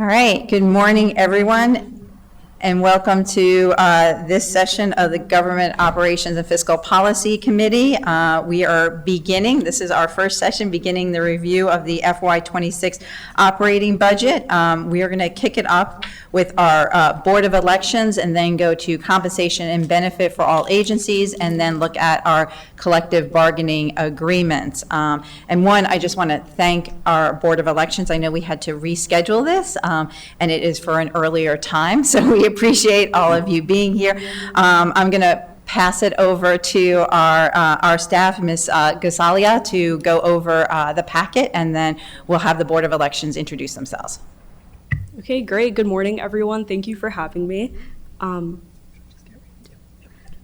All right, good morning, everyone, and welcome to this session of the Government Operations and Fiscal Policy Committee. We are beginning, this is our first session, beginning the review of the FY26 operating budget. We are going to kick it up with our Board of Elections and then go to compensation and benefit for all agencies and then look at our collective bargaining agreements. And one, I just want to thank our Board of Elections. I know we had to reschedule this and it is for an earlier time, so we appreciate all of you being here. I'm going to pass it over to our staff, Ms. Gasalia, to go over the packet, and then we'll have the Board of Elections introduce themselves. Okay, great. Good morning, everyone. Thank you for having me.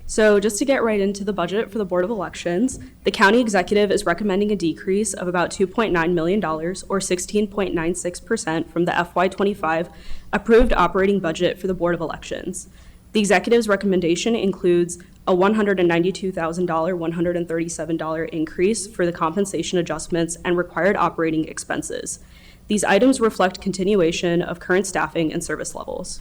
So just to get right into the budget for the Board of Elections, the county executive is recommending a decrease of about $2.9 million or 16.96% from the FY25 approved operating budget for the Board of Elections. The executive's recommendation includes a $192,137 increase for the compensation adjustments and required operating expenses. These items reflect continuation of current staffing and service levels.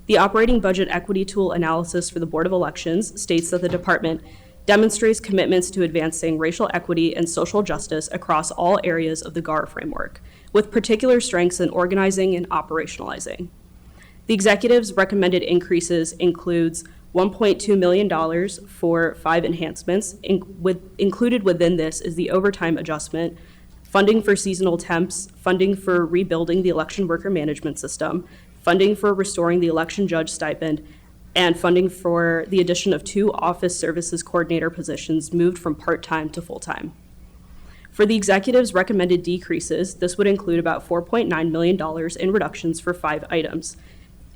The operating budget equity tool analysis for the Board of Elections states that the department demonstrates commitments to advancing racial equity and social justice across all areas of the GAR framework, with particular strengths in organizing and operationalizing. The executive's recommended increases includes $1.2 million for 5 enhancements. Included within this is the overtime adjustment, funding for seasonal temps, funding for rebuilding the election worker management system, funding for restoring the election judge stipend, and funding for the addition of 2 office services coordinator positions moved from part-time to full-time. For the executive's recommended decreases, this would include about $4.9 million in reductions for 5 items.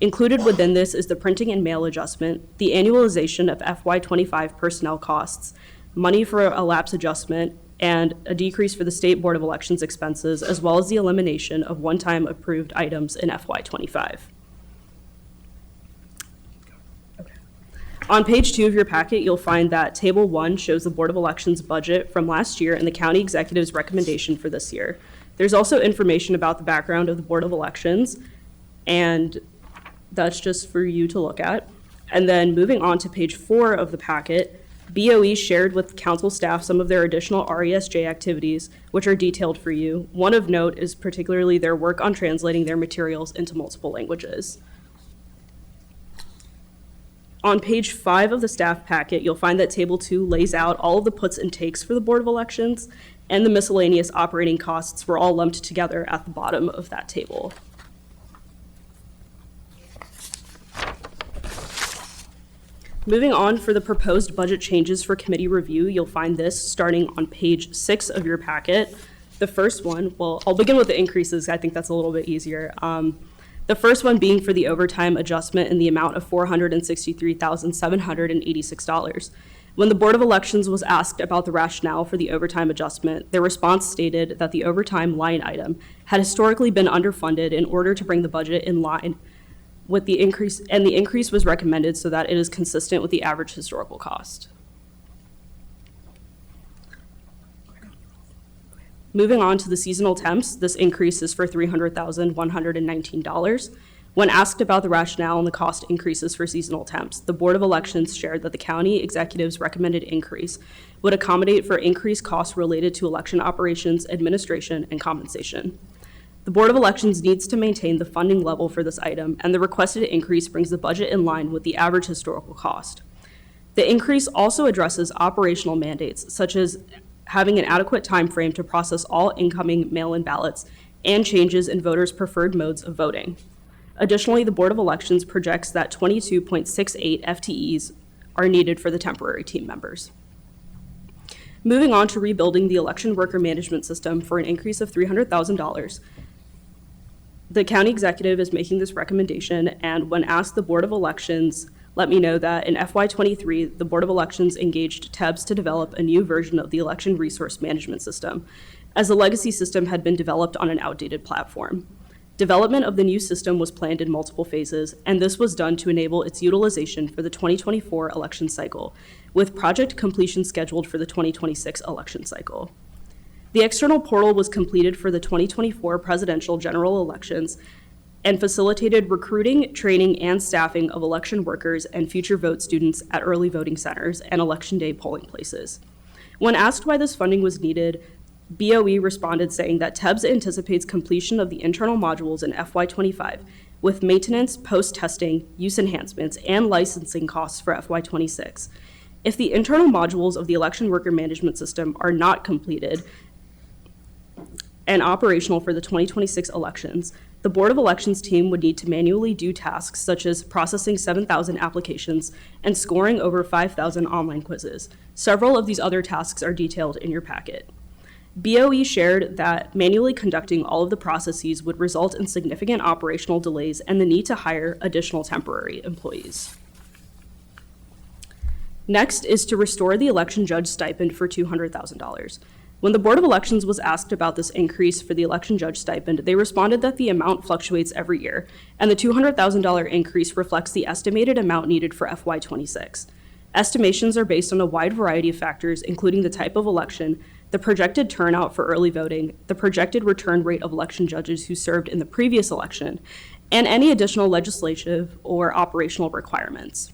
Included within this is the printing and mail adjustment, the annualization of FY25 personnel costs, money for a lapse adjustment, and a decrease for the State Board of Elections expenses, as well as the elimination of one-time approved items in FY25. On page 2 of your packet, you'll find that Table 1 shows the Board of Elections budget from last year and the county executive's recommendation for this year. There's also information about the background of the Board of Elections, and that's just for you to look at. And then moving on to page 4 of the packet, BOE shared with council staff some of their additional RESJ activities, which are detailed for you. One of note is particularly their work on translating their materials into multiple languages. On page 5 of the staff packet, you'll find that Table 2 lays out all of the puts and takes for the Board of Elections, and the miscellaneous operating costs were all lumped together at the bottom of that table. Moving on, for the proposed budget changes for committee review, you'll find this starting on page 6 of your packet. The first one, well, I'll begin with the increases. I think that's a little bit easier. The first one being for the overtime adjustment in the amount of $463,786. When the Board of Elections was asked about the rationale for the overtime adjustment, their response stated that the overtime line item had historically been underfunded in order to bring the budget in line with the increase, and the increase was recommended so that it is consistent with the average historical cost. Moving on to the seasonal temps, this increase is for $300,119. When asked about the rationale and the cost increases for seasonal temps, the Board of Elections shared that the county executive's recommended increase would accommodate for increased costs related to election operations, administration, and compensation. The Board of Elections needs to maintain the funding level for this item, and the requested increase brings the budget in line with the average historical cost. The increase also addresses operational mandates, such as having an adequate time frame to process all incoming mail-in ballots and changes in voters' preferred modes of voting. Additionally, the Board of Elections projects that 22.68 FTEs are needed for the temporary team members. Moving on to rebuilding the election worker management system for an increase of $300,000, the county executive is making this recommendation, and when asked, the Board of Elections let me know that in FY23, the Board of Elections engaged TEBS to develop a new version of the election resource management system, as the legacy system had been developed on an outdated platform. Development of the new system was planned in multiple phases, and this was done to enable its utilization for the 2024 election cycle, with project completion scheduled for the 2026 election cycle. The external portal was completed for the 2024 presidential general elections, and facilitated recruiting, training, and staffing of election workers and future vote students at early voting centers and Election Day polling places. When asked why this funding was needed, BOE responded saying that TEBS anticipates completion of the internal modules in FY25, with maintenance, post-testing, use enhancements, and licensing costs for FY26. If the internal modules of the election worker management system are not completed and operational for the 2026 elections, the Board of Elections team would need to manually do tasks such as processing 7,000 applications and scoring over 5,000 online quizzes. Several of these other tasks are detailed in your packet. BOE shared that manually conducting all of the processes would result in significant operational delays and the need to hire additional temporary employees. Next is to restore the election judge stipend for $200,000. When the Board of Elections was asked about this increase for the election judge stipend, they responded that the amount fluctuates every year, and the $200,000 increase reflects the estimated amount needed for FY26. Estimations are based on a wide variety of factors, including the type of election, the projected turnout for early voting, the projected return rate of election judges who served in the previous election, and any additional legislative or operational requirements.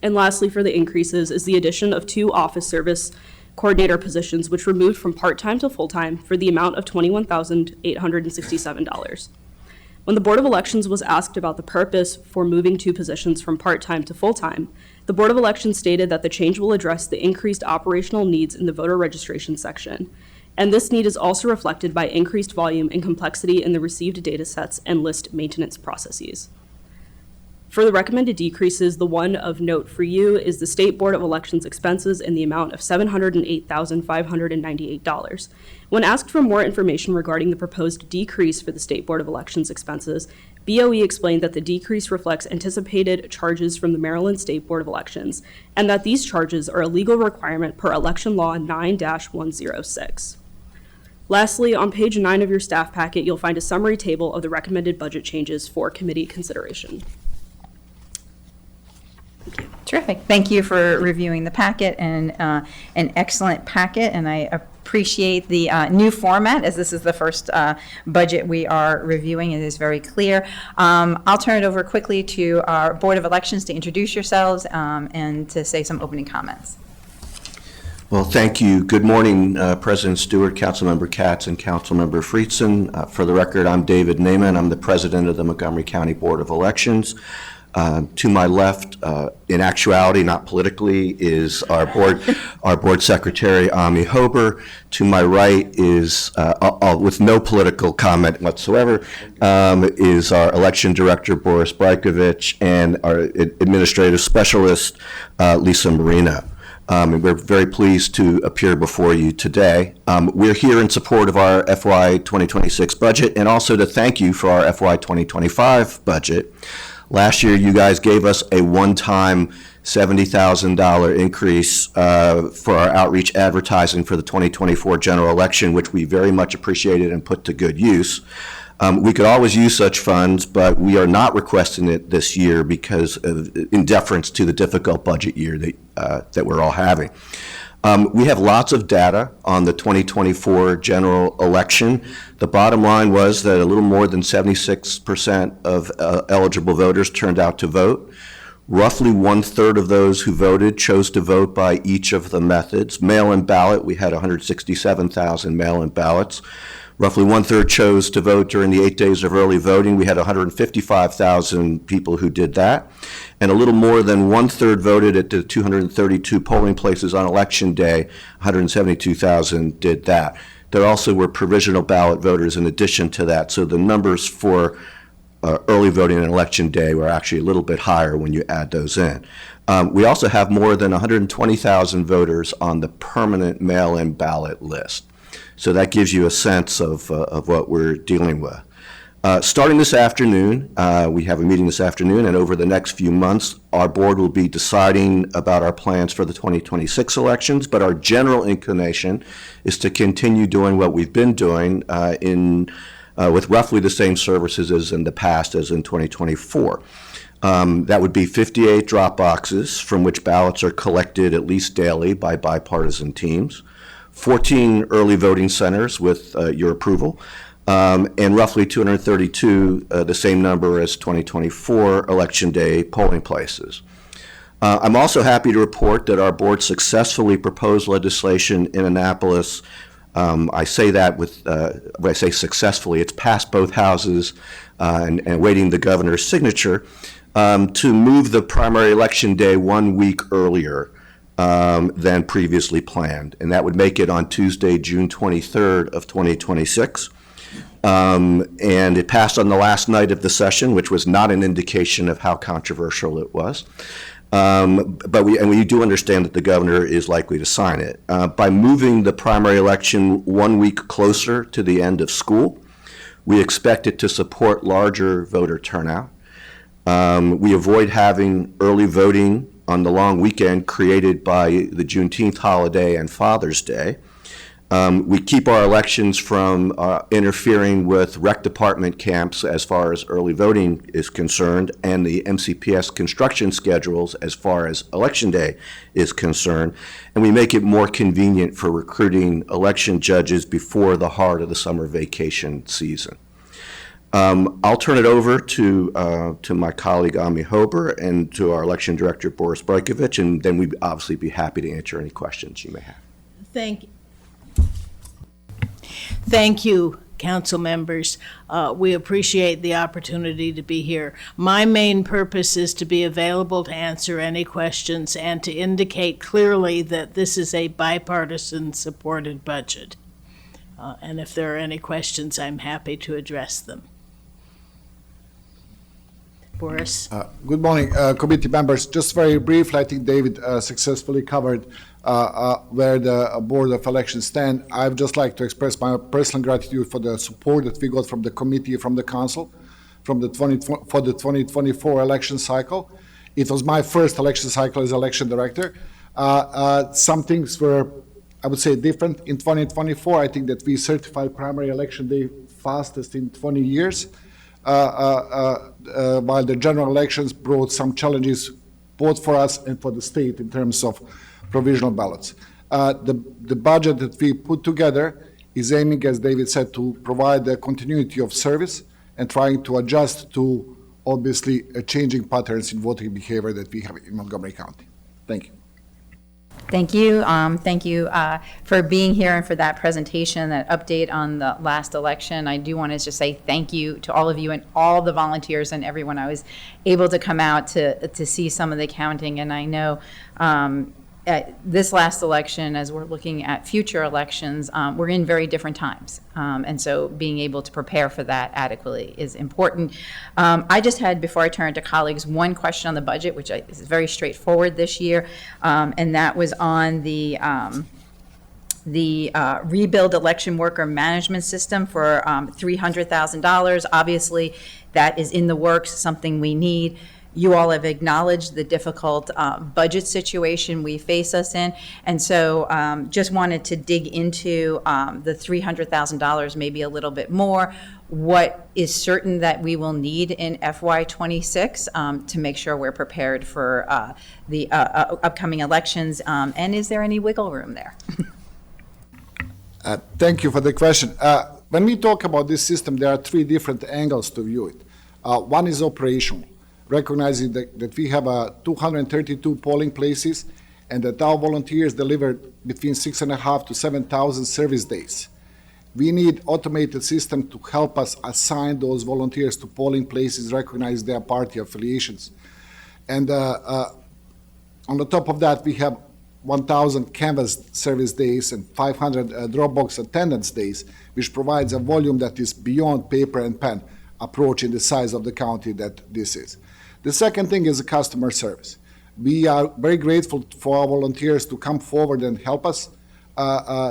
And lastly, for the increases is the addition of 2 office service coordinator positions, which were moved from part-time to full-time for the amount of $21,867. When the Board of Elections was asked about the purpose for moving 2 positions from part-time to full-time, the Board of Elections stated that the change will address the increased operational needs in the voter registration section. And this need is also reflected by increased volume and complexity in the received data sets and list maintenance processes. For the recommended decreases, the one of note for you is the State Board of Elections expenses in the amount of $708,598. When asked for more information regarding the proposed decrease for the State Board of Elections expenses, BOE explained that the decrease reflects anticipated charges from the Maryland State Board of Elections, and that these charges are a legal requirement per Election Law 9-106. Lastly, on page 9 of your staff packet, you'll find a summary table of the recommended budget changes for committee consideration. Terrific. Thank you for reviewing the packet, and an excellent packet, and I appreciate the new format, as this is the first budget we are reviewing. It is very clear. I'll turn it over quickly to our Board of Elections to introduce yourselves and to say some opening comments. Well, thank you. Good morning, President Stewart, Councilmember Katz, and Councilmember Friedson. For the record, I'm David Naiman. I'm the President of the Montgomery County Board of Elections. To my left, in actuality, not politically, is our board secretary, Ami Hober. To my right is, with no political comment whatsoever, is our election director, Boris Brajkovic, and our administrative specialist, Lisa Marino. And we're very pleased to appear before you today. We're here in support of our FY 2026 budget, and also to thank you for our FY 2025 budget. Last year, you guys gave us a one-time $70,000 increase for our outreach advertising for the 2024 general election, which we very much appreciated and put to good use. We could always use such funds, but we are not requesting it this year because in deference to the difficult budget year that we're all having. We have lots of data on the 2024 general election. The bottom line was that a little more than 76% of eligible voters turned out to vote. Roughly 1/3 of those who voted chose to vote by each of the methods. Mail-in ballot, we had 167,000 mail-in ballots. Roughly 1/3 chose to vote during the 8 days of early voting. We had 155,000 people who did that. And a little more than 1/3 voted at the 232 polling places on Election Day. 172,000 did that. There also were provisional ballot voters in addition to that. So the numbers for early voting on Election Day were actually a little bit higher when you add those in. We also have more than 120,000 voters on the permanent mail-in ballot list. So that gives you a sense of what we're dealing with. Starting this afternoon, we have a meeting this afternoon, and over the next few months, our board will be deciding about our plans for the 2026 elections, but our general inclination is to continue doing what we've been doing with roughly the same services as in the past as in 2024. That would be 58 drop boxes from which ballots are collected at least daily by bipartisan teams, 14 early voting centers with your approval, and roughly 232, the same number as 2024 Election Day polling places. I'm also happy to report that our board successfully proposed legislation in Annapolis. I say that when I say successfully, it's passed both houses and awaiting the governor's signature to move the primary election day 1 week earlier than previously planned. And that would make it on Tuesday, June 23rd of 2026. And it passed on the last night of the session, which was not an indication of how controversial it was. But we do understand that the governor is likely to sign it. By moving the primary election 1 week closer to the end of school, we expect it to support larger voter turnout. We avoid having early voting on the long weekend created by the Juneteenth holiday and Father's Day. We keep our elections from interfering with rec department camps as far as early voting is concerned, and the MCPS construction schedules as far as Election Day is concerned. And we make it more convenient for recruiting election judges before the heart of the summer vacation season. I'll turn it over to my colleague Ami Hober and to our election director Boris Brajkovic, and then we'd obviously be happy to answer any questions you may have. Thank you, council members. We appreciate the opportunity to be here. My main purpose is to be available to answer any questions and to indicate clearly that this is a bipartisan supported budget. And if there are any questions, I'm happy to address them. Boris? Good morning, committee members. Just very briefly, I think David successfully covered where the Board of Elections stand. I'd just like to express my personal gratitude for the support that we got from the committee, from the council, for the 2024 election cycle. It was my first election cycle as election director. Some things were, I would say, different in 2024. I think that we certified primary election day fastest in 20 years. While the general elections brought some challenges both for us and for the state in terms of provisional ballots. The budget that we put together is aiming, as David said, to provide the continuity of service and trying to adjust to, obviously, changing patterns in voting behavior that we have in Montgomery County. Thank you. Thank you. Thank you for being here and for that presentation, that update on the last election. I do want to just say thank you to all of you and all the volunteers and everyone. I was able to come out to see some of the counting, and I know this last election, as we're looking at future elections, we're in very different times. And so being able to prepare for that adequately is important. I just had, before I turn to colleagues, one question on the budget, which is very straightforward this year, and that was on the rebuild election worker management system for $300,000. Obviously, that is in the works, something we need. You all have acknowledged the difficult budget situation we face us in, and so just wanted to dig into the $300,000 maybe a little bit more. What is certain that we will need in FY26 to make sure we're prepared for the upcoming elections, and is there any wiggle room there? Thank you for the question. When we talk about this system, there are three different angles to view it. One is operational, recognizing that we have 232 polling places and that our volunteers deliver between 6,500 to 7,000 service days. We need automated system to help us assign those volunteers to polling places, recognize their party affiliations. And on the top of that, we have 1,000 canvas service days and 500 Dropbox attendance days, which provides a volume that is beyond paper and pen, approaching the size of the county that this is. The second thing is the customer service. We are very grateful for our volunteers to come forward and help us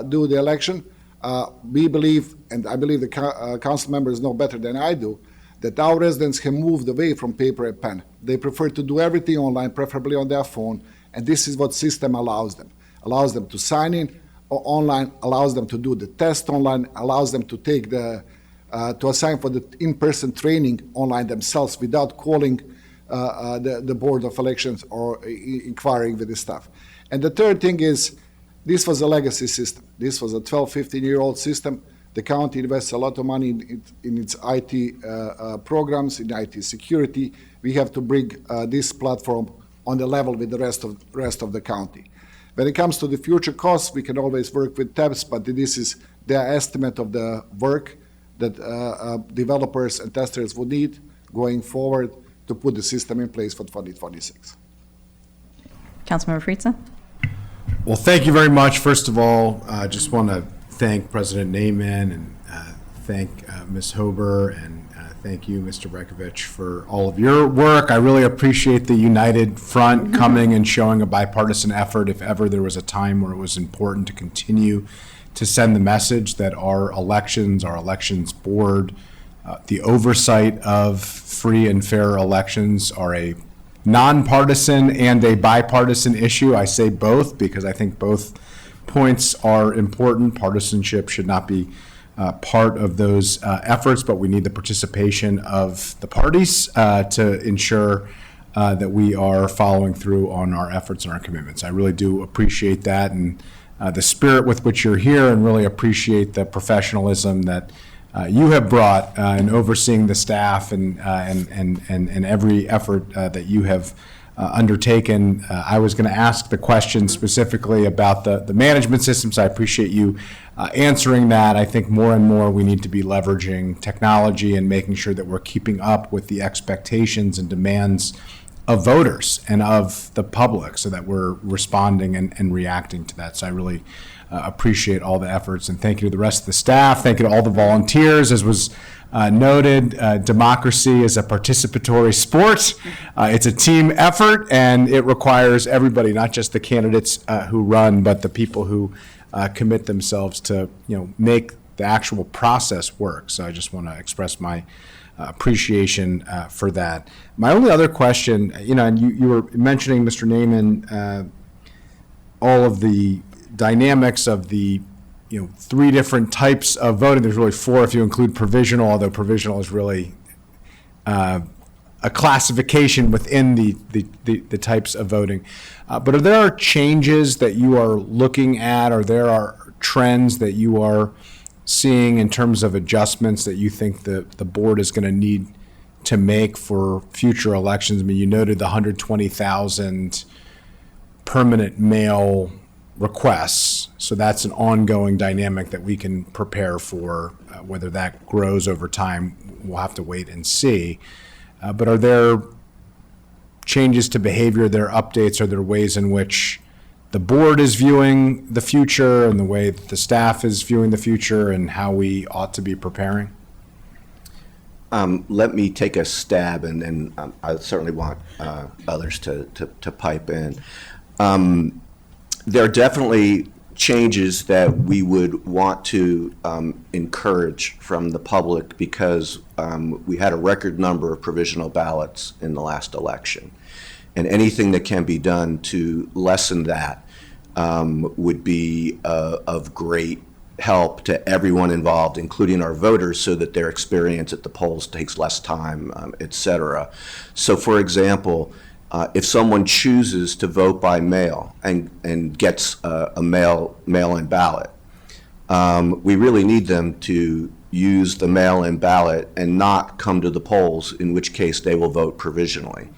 do the election. We believe, and I believe the council members know better than I do, that our residents have moved away from paper and pen. They prefer to do everything online, preferably on their phone, and this is what system allows them. Allows them to sign in online, allows them to do the test online, allows them to take to assign for the in-person training online themselves without calling the Board of Elections or inquiring with the staff. And the third thing is, this was a legacy system. This was a 12, 15-year-old system. The county invests a lot of money in its IT programs, in IT security. We have to bring this platform on the level with the rest of the county. When it comes to the future costs, we can always work with TEPS, but this is their estimate of the work that developers and testers would need going forward to put the system in place for 2026. Councilmember Fritzen? Well, thank you very much. First of all, I just want to thank President Naiman and thank Ms. Hober and thank you, Mr. Brekovich, for all of your work. I really appreciate the united front coming and showing a bipartisan effort if ever there was a time where it was important to continue to send the message that our elections board, the oversight of free and fair elections are a nonpartisan and a bipartisan issue. I say both because I think both points are important. Partisanship should not be part of those efforts, but we need the participation of the parties to ensure that we are following through on our efforts and our commitments. I really do appreciate that and the spirit with which you're here, and really appreciate the professionalism that you have brought in overseeing the staff and every effort that you have undertaken. I was going to ask the question specifically about the management systems. I appreciate you answering that. I think more and more we need to be leveraging technology and making sure that we're keeping up with the expectations and demands of voters and of the public so that we're responding and reacting to that. So I really appreciate all the efforts, and thank you to the rest of the staff. Thank you to all the volunteers. As was noted, democracy is a participatory sport. It's a team effort, and it requires everybody, not just the candidates who run, but the people who commit themselves to, make the actual process work. So I just want to express my appreciation for that. My only other question, and you were mentioning, Mr. Naiman, all of the dynamics of the three different types of voting. There's really four if you include provisional, although provisional is really a classification within the types of voting. But are there changes that you are looking at, or there are trends that you are seeing in terms of adjustments that you think the board is going to need to make for future elections? I mean, you noted the 120,000 permanent mail requests, so that's an ongoing dynamic that we can prepare for. Whether that grows over time, we'll have to wait and see. But are there changes to behavior, there are updates, are there ways in which the board is viewing the future and the way that the staff is viewing the future and how we ought to be preparing? Let me take a stab, and then I certainly want others to pipe in. There are definitely changes that we would want to encourage from the public because we had a record number of provisional ballots in the last election. And anything that can be done to lessen that would be of great help to everyone involved, including our voters, so that their experience at the polls takes less time, et cetera. So, for example, if someone chooses to vote by mail and gets a mail-in ballot, we really need them to use the mail-in ballot and not come to the polls, in which case they will vote provisionally.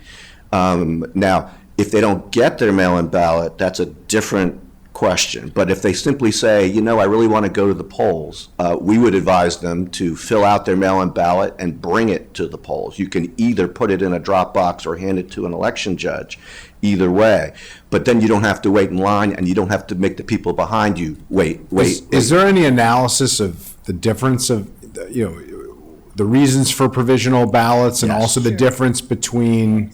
Now, if they don't get their mail-in ballot, that's a different question. But if they simply say, I really want to go to the polls, we would advise them to fill out their mail-in ballot and bring it to the polls. You can either put it in a drop box or hand it to an election judge, either way. But then you don't have to wait in line, and you don't have to make the people behind you wait. Is there any analysis of the difference of, the reasons for provisional ballots and also the difference between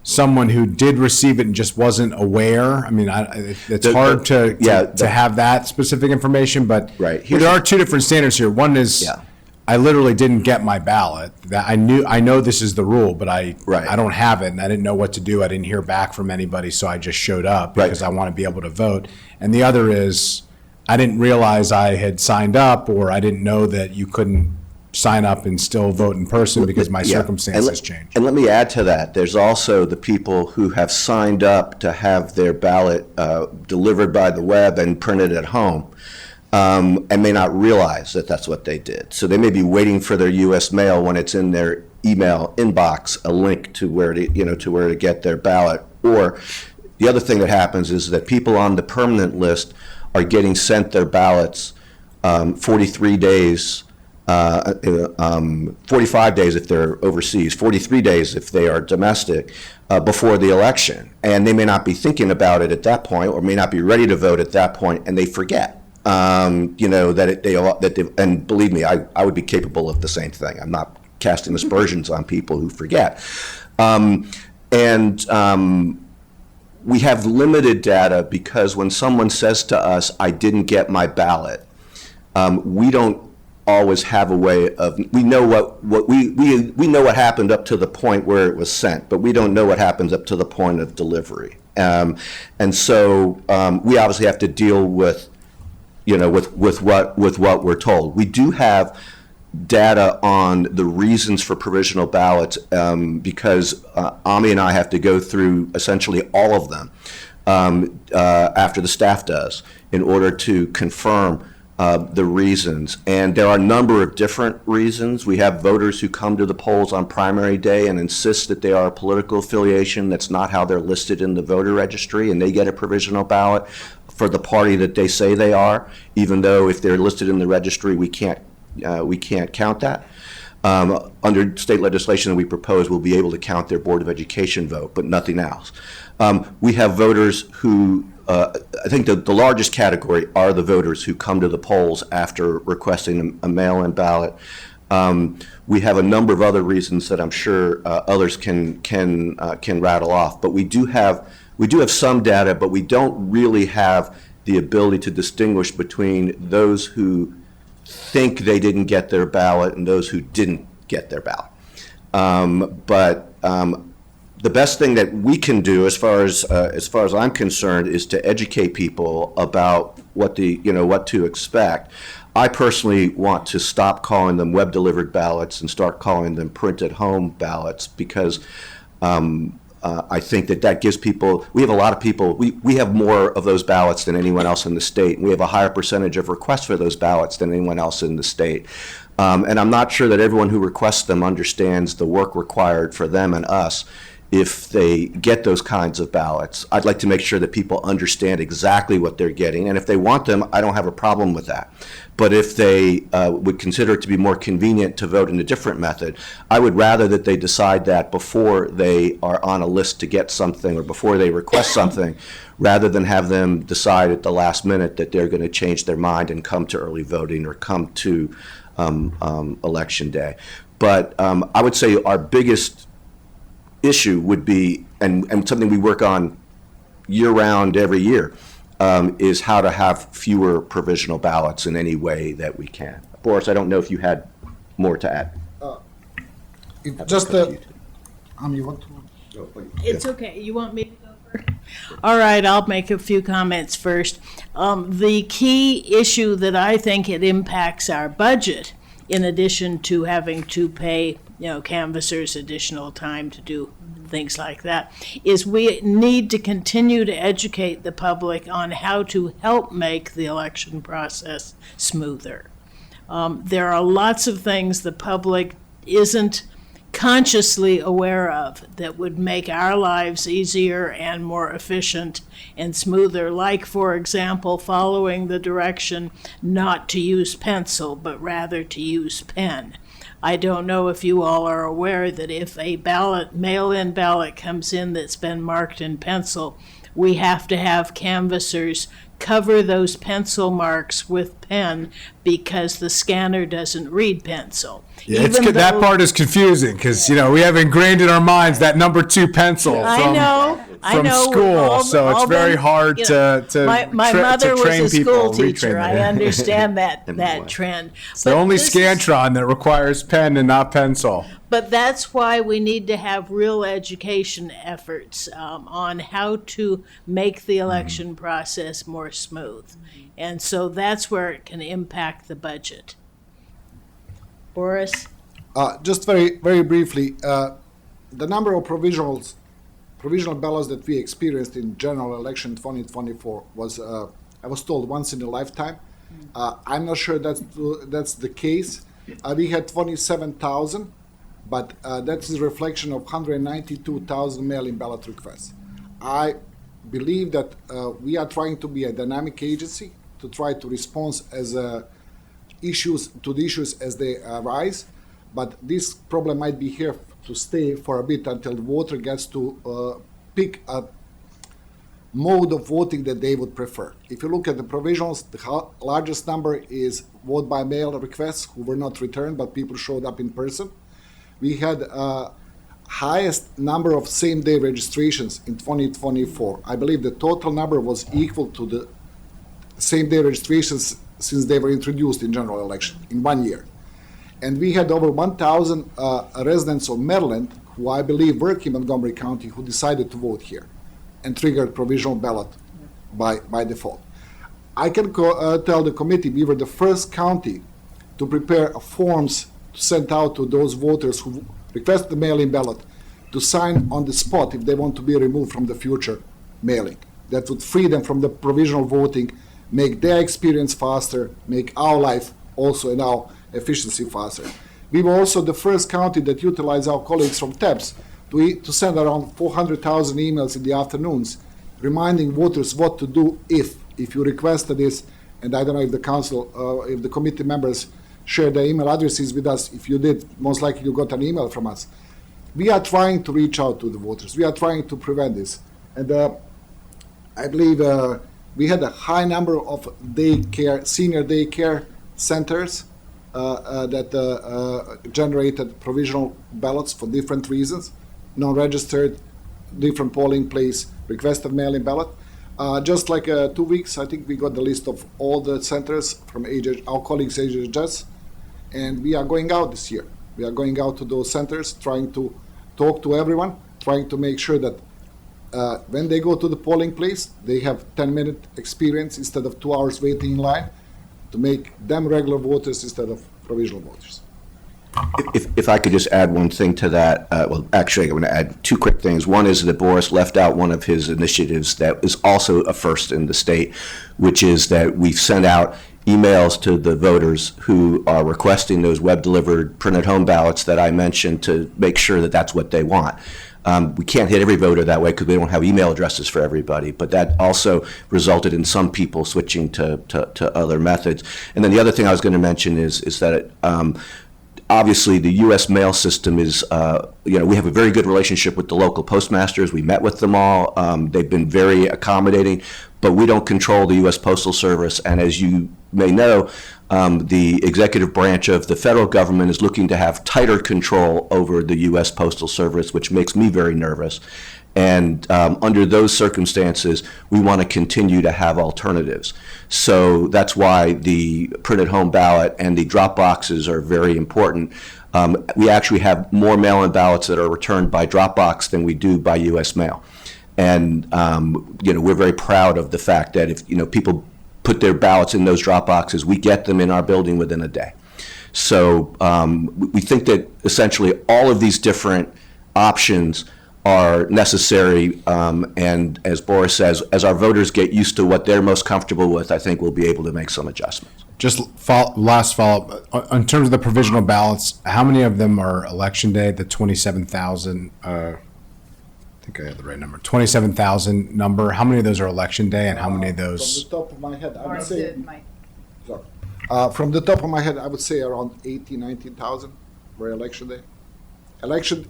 someone who did receive it and just wasn't aware? I mean, it's hard to have that specific information, but there are two different standards here. One is I literally didn't get my ballot. That I know this is the rule, but I don't have it, and I didn't know what to do. I didn't hear back from anybody, so I just showed up because I want to be able to vote. And the other is I didn't realize I had signed up, or I didn't know that you couldn't sign up and still vote in person because my circumstances changed. And let me add to that. There's also the people who have signed up to have their ballot delivered by the web and printed at home. and may not realize that that's what they did. So they may be waiting for their U.S. mail when it's in their email inbox, a link to where to get their ballot. Or the other thing that happens is that people on the permanent list are getting sent their ballots 43 days, 45 days if they're overseas, 43 days if they are domestic, before the election. And they may not be thinking about it at that point, or may not be ready to vote at that point, and they forget. And believe me, I would be capable of the same thing. I'm not casting aspersions on people who forget. We have limited data because when someone says to us, I didn't get my ballot, we don't always have a way of, we know we know what happened up to the point where it was sent, but we don't know what happens up to the point of delivery. And so we obviously have to deal with what we're told. We do have data on the reasons for provisional ballots because Ami and I have to go through essentially all of them after the staff does in order to confirm the reasons. And there are a number of different reasons. We have voters who come to the polls on primary day and insist that they are a political affiliation. That's not how they're listed in the voter registry, and they get a provisional ballot for the party that they say they are, even though if they're listed in the registry, we can't count that. Under state legislation that we propose, we'll be able to count their Board of Education vote, but nothing else. We have voters who, I think the largest category are the voters who come to the polls after requesting a mail-in ballot. We have a number of other reasons that I'm sure others can rattle off, but we do have some data, but we don't really have the ability to distinguish between those who think they didn't get their ballot and those who didn't get their ballot. The best thing that we can do, as far as I'm concerned, is to educate people about what to expect. I personally want to stop calling them web-delivered ballots and start calling them print-at-home ballots because I think that gives people, we have a lot of people, we have more of those ballots than anyone else in the state. We have a higher percentage of requests for those ballots than anyone else in the state. And I'm not sure that everyone who requests them understands the work required for them and us if they get those kinds of ballots. I'd like to make sure that people understand exactly what they're getting. And if they want them, I don't have a problem with that. But if they would consider it to be more convenient to vote in a different method, I would rather that they decide that before they are on a list to get something or before they request something, rather than have them decide at the last minute that they're going to change their mind and come to early voting or come to election day. But I would say our biggest issue would be, and something we work on year-round every year, is how to have fewer provisional ballots in any way that we can. Boris, I don't know if you had more to add. You want to? It's okay. You want me to go first? All right, I'll make a few comments first. The key issue that I think it impacts our budget, in addition to having to pay canvassers additional time to do things like that, is we need to continue to educate the public on how to help make the election process smoother. There are lots of things the public isn't consciously aware of that would make our lives easier and more efficient and smoother, like, for example, following the direction not to use pencil, but rather to use pen. I don't know if you all are aware that if a mail-in ballot comes in that's been marked in pencil, we have to have canvassers cover those pencil marks with pen because the scanner doesn't read pencil. Yeah, that part is confusing because, we have ingrained in our minds that number 2 pencil from school. So it's very hard to My mother was train a school people, teacher. retrain I them. understand that trend. It's the only Scantron that requires pen and not pencil. But that's why we need to have real education efforts on how to make the election process more smooth. And so that's where it can impact the budget. Boris? Just very, very briefly, the number of provisional ballots that we experienced in general election 2024 was, I was told, once in a lifetime. I'm not sure that's the case. We had 27,000, but that's a reflection of 192,000 mail-in ballot requests. I believe that we are trying to be a dynamic agency to try to respond as to the issues as they arise, but this problem might be here to stay for a bit until the voter gets to pick a mode of voting that they would prefer. If you look at the provisionals, the largest number is vote by mail requests who were not returned, but people showed up in person. We had highest number of same-day registrations in 2024. I believe the total number was equal to the same-day registrations since they were introduced in general election in 1 year. And we had over 1,000 residents of Maryland who I believe work in Montgomery County who decided to vote here and triggered provisional ballot by default. I can tell the committee we were the first county to prepare forms to send out to those voters who request the mail-in ballot to sign on the spot if they want to be removed from the future mailing. That would free them from the provisional voting, make their experience faster, make our life also and our efficiency faster. We were also the first county that utilized our colleagues from TEPS to send around 400,000 emails in the afternoons, reminding voters what to do if you requested this. And I don't know if the council, if the committee members share their email addresses with us. If you did, most likely you got an email from us. We are trying to reach out to the voters. We are trying to prevent this. And I believe we had a high number of senior daycare centers that generated provisional ballots for different reasons, non-registered, different polling place, requested mail-in ballot. Just like 2 weeks, I think we got the list of all the centers from our colleagues HHS, and we are going out this year. We are going out to those centers, trying to talk to everyone, trying to make sure that when they go to the polling place, they have 10-minute experience instead of 2 hours waiting in line, to make them regular voters instead of provisional voters. If I could just add one thing to that, well, actually, I'm going to add two quick things. One is that Boris left out one of his initiatives that is also a first in the state, which is that we've sent out emails to the voters who are requesting those web-delivered printed home ballots that I mentioned to make sure that that's what they want. We can't hit every voter that way because we don't have email addresses for everybody, but that also resulted in some people switching to other methods. And then the other thing I was going to mention is that obviously the U.S. mail system is, we have a very good relationship with the local postmasters. We met with them all. They've been very accommodating, but we don't control the U.S. Postal Service. And as you may know, the executive branch of the federal government is looking to have tighter control over the U.S. Postal Service, which makes me very nervous. And under those circumstances, we want to continue to have alternatives. So that's why the printed home ballot and the drop boxes are very important. We actually have more mail-in ballots that are returned by drop box than we do by U.S. mail. And we're very proud of the fact that if people put their ballots in those drop boxes, we get them in our building within a day. So we think that essentially all of these different options are necessary, and as Boris says, as our voters get used to what they're most comfortable with, I think we'll be able to make some adjustments. Just last follow-up, in terms of the provisional ballots, how many of them are election day, the 27,000, I think I have the right number, 27,000 number, how many of those are election day and how many of those? From the top of my head, I would say, from the top of my head, I would say around 18,000, 19,000 were election day. Election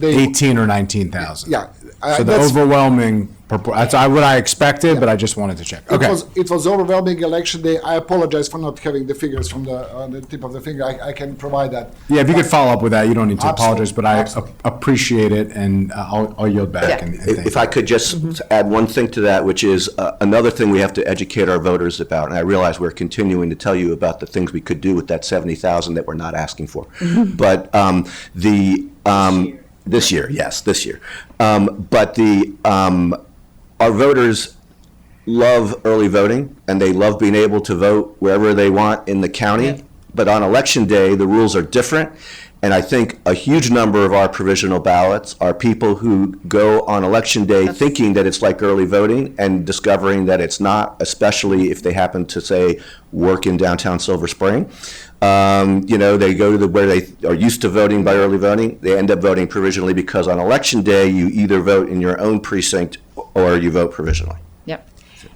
day. 18 or 19,000? Yeah. So the overwhelming, that's what I expected, but I just wanted to check. Okay. It was overwhelming election day. I apologize for not having the figures from the tip of the finger. I can provide that. Yeah, if you could follow up with that, you don't need to apologize, but I Absolutely. appreciate it, and I'll yield back. Yeah. And thank If you. I could just add one thing to that, which is another thing we have to educate our voters about, and I realize we're continuing to tell you about the things we could do with that 70,000 that we're not asking for. But this year, yes, this year. But our voters love early voting, and they love being able to vote wherever they want in the county. Yeah. But on election day, the rules are different, And I think a huge number of our provisional ballots are people who go on election day thinking that it's like early voting and discovering that it's not, especially if they happen to, say, work in downtown Silver Spring. They go to where they are used to voting by early voting. They end up voting provisionally because on election day, you either vote in your own precinct or you vote provisionally. Yep.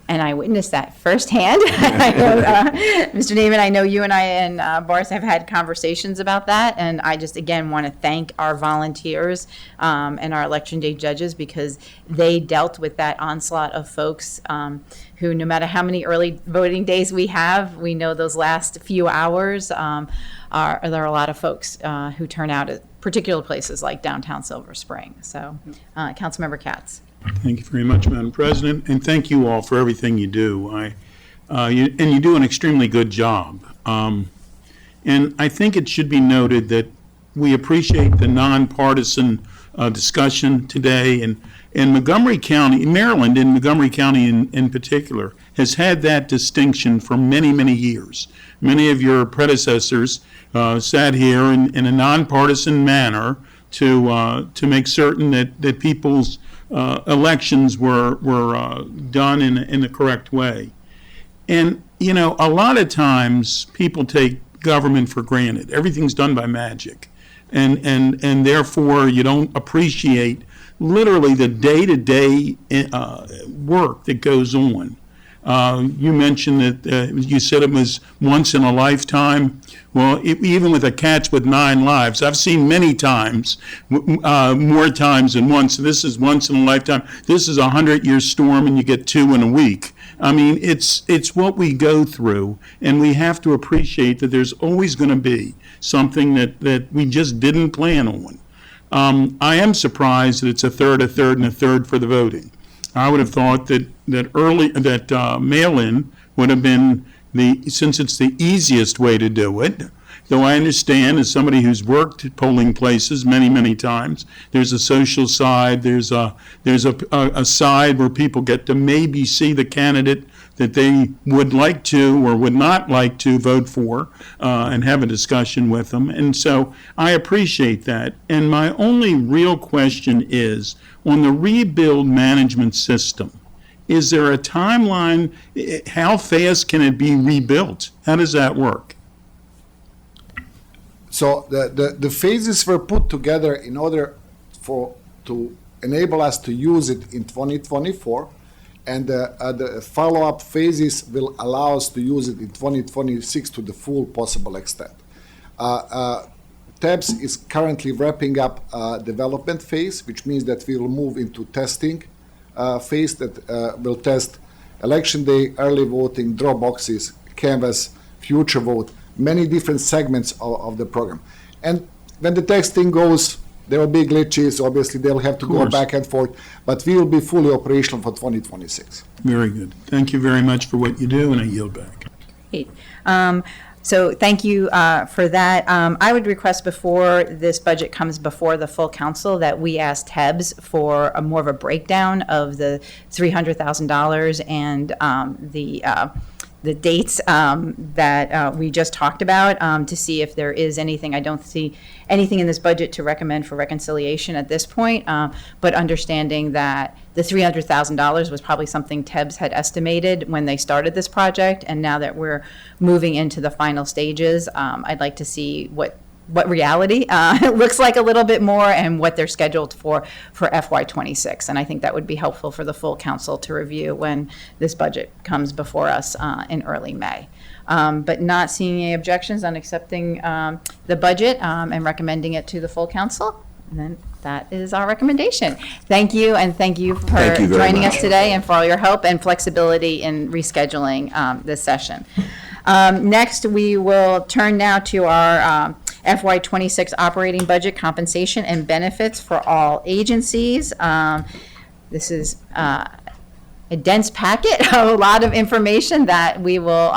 And I witnessed that firsthand. Mr. Neiman, I know you and I and Boris have had conversations about that, and I just, again, want to thank our volunteers and our election day judges, because they dealt with that onslaught of folks who, no matter how many early voting days we have, we know those last few hours, there are a lot of folks who turn out at particular places like downtown Silver Spring. So, Councilmember Katz. Thank you very much, Madam President, and thank you all for everything you do. You do an extremely good job. And I think it should be noted that we appreciate the nonpartisan discussion today. And Montgomery County, Maryland, and Montgomery County in particular, has had that distinction for many, many years. Many of your predecessors sat here in a nonpartisan manner to make certain that people's elections were done in the correct way. And, a lot of times people take government for granted. Everything's done by magic. And therefore you don't appreciate literally the day-to-day work that goes on. You mentioned that you said it was once in a lifetime. Well, even with a catch with 9 lives, I've seen many times, more times than once. This is once in a lifetime. This is a 100-year storm, and you get 2 in a week. I mean, it's what we go through, and we have to appreciate that there's always going to be something that we just didn't plan on. I am surprised that it's a third, and a third for the voting. I would have thought that mail-in would have been since it's the easiest way to do it. Though I understand, as somebody who's worked at polling places many, many times, there's a social side. There's a side where people get to maybe see the candidate that they would like to or would not like to vote for and have a discussion with them. And so I appreciate that. And my only real question is, on the rebuild management system, is there a timeline? How fast can it be rebuilt? How does that work? So the phases were put together in order to enable us to use it in 2024, and the follow-up phases will allow us to use it in 2026 to the full possible extent. TEBS is currently wrapping up development phase, which means that we will move into testing phase that will test election day, early voting, drop boxes, canvas, future vote, many different segments of the program. And when the testing goes, there will be glitches. Obviously, they'll have to go back and forth, but we will be fully operational for 2026. Very good. Thank you very much for what you do, and I yield back. Great. So thank you for that. I would request before this budget comes before the full council that we ask TEBS for more of a breakdown of the $300,000 and the dates that we just talked about to see if there is anything. I don't see anything in this budget to recommend for reconciliation at this point, but understanding that the $300,000 was probably something TEBS had estimated when they started this project, and now that we're moving into the final stages, I'd like to see what reality looks like a little bit more and what they're scheduled for FY26. And I think that would be helpful for the full council to review when this budget comes before us in early May. But not seeing any objections on accepting the budget and recommending it to the full council, then that is our recommendation. Thank you, and thank you for joining us today and for all your help and flexibility in rescheduling this session. Next, we will turn now to our FY26 operating budget, compensation and benefits for all agencies. This is a dense packet, a lot of information that we will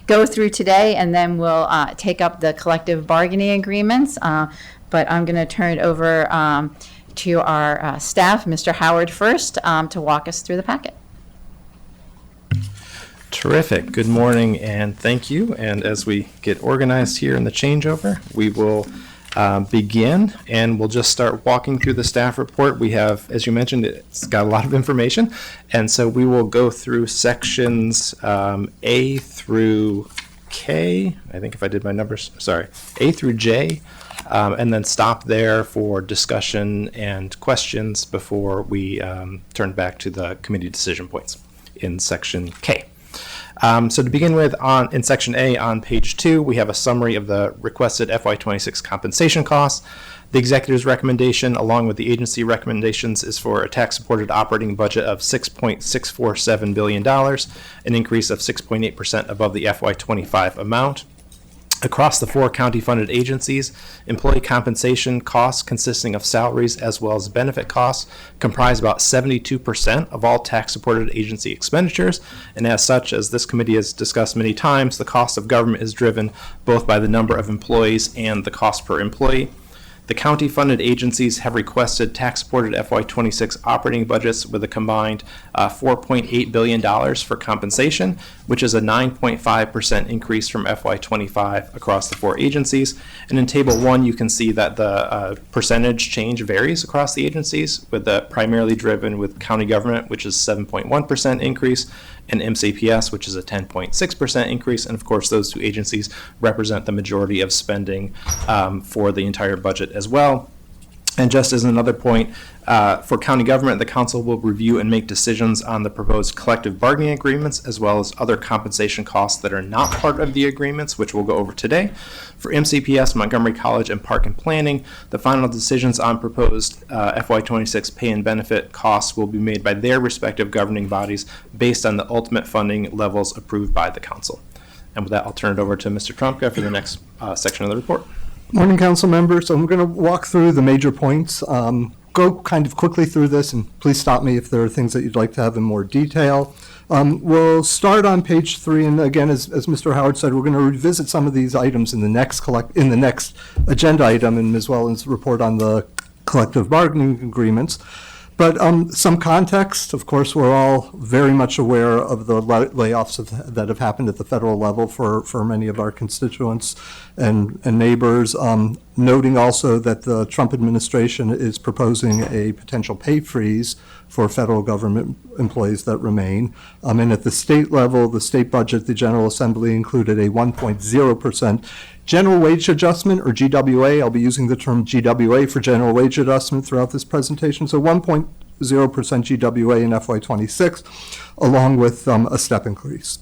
go through today, and then we'll take up the collective bargaining agreements. But I'm going to turn it over to our staff, Mr. Howard first, to walk us through the packet. Terrific. Good morning and thank you. And as we get organized here in the changeover, we will begin, and we'll just start walking through the staff report. We have, as you mentioned, it's got a lot of information, and so we will go through sections A through K, I think if I did my numbers, sorry, A through J, and then stop there for discussion and questions before we turn back to the committee decision points in section K. So to begin with, in section A on page 2, we have a summary of the requested FY26 compensation costs. The executive's recommendation, along with the agency recommendations, is for a tax-supported operating budget of $6.647 billion, an increase of 6.8% above the FY25 amount. Across the 4 county-funded agencies, employee compensation costs consisting of salaries as well as benefit costs comprise about 72% of all tax-supported agency expenditures, and as such, as this committee has discussed many times, the cost of government is driven both by the number of employees and the cost per employee. The county-funded agencies have requested tax-supported FY26 operating budgets with a combined $4.8 billion for compensation, which is a 9.5% increase from FY25 across the 4 agencies. And in Table 1, you can see that the percentage change varies across the agencies, with the primarily driven with county government, which is 7.1% increase, and MCPS, which is a 10.6% increase. And of course, those 2 agencies represent the majority of spending for the entire budget as well. And just as another point, for county government, the council will review and make decisions on the proposed collective bargaining agreements, as well as other compensation costs that are not part of the agreements, which we'll go over today. For MCPS, Montgomery College, and Park and Planning, the final decisions on proposed FY26 pay and benefit costs will be made by their respective governing bodies based on the ultimate funding levels approved by the council. And with that, I'll turn it over to Mr. Trumka for the next section of the report. Morning, council members. So I'm going to walk through the major points, go kind of quickly through this, and please stop me if there are things that you'd like to have in more detail. We'll start on page 3, and again, as Mr. Howard said, we're going to revisit some of these items in the next agenda item, and as well as report on the collective bargaining agreements. But some context, of course, we're all very much aware of the layoffs that have happened at the federal level for many of our constituents and neighbors, noting also that the Trump administration is proposing a potential pay freeze for federal government employees that remain. And at the state level, the state budget, the General Assembly included a 1.0% general wage adjustment, or GWA. I'll be using the term GWA for general wage adjustment throughout this presentation. So 1.0% GWA in FY26, along with a step increase.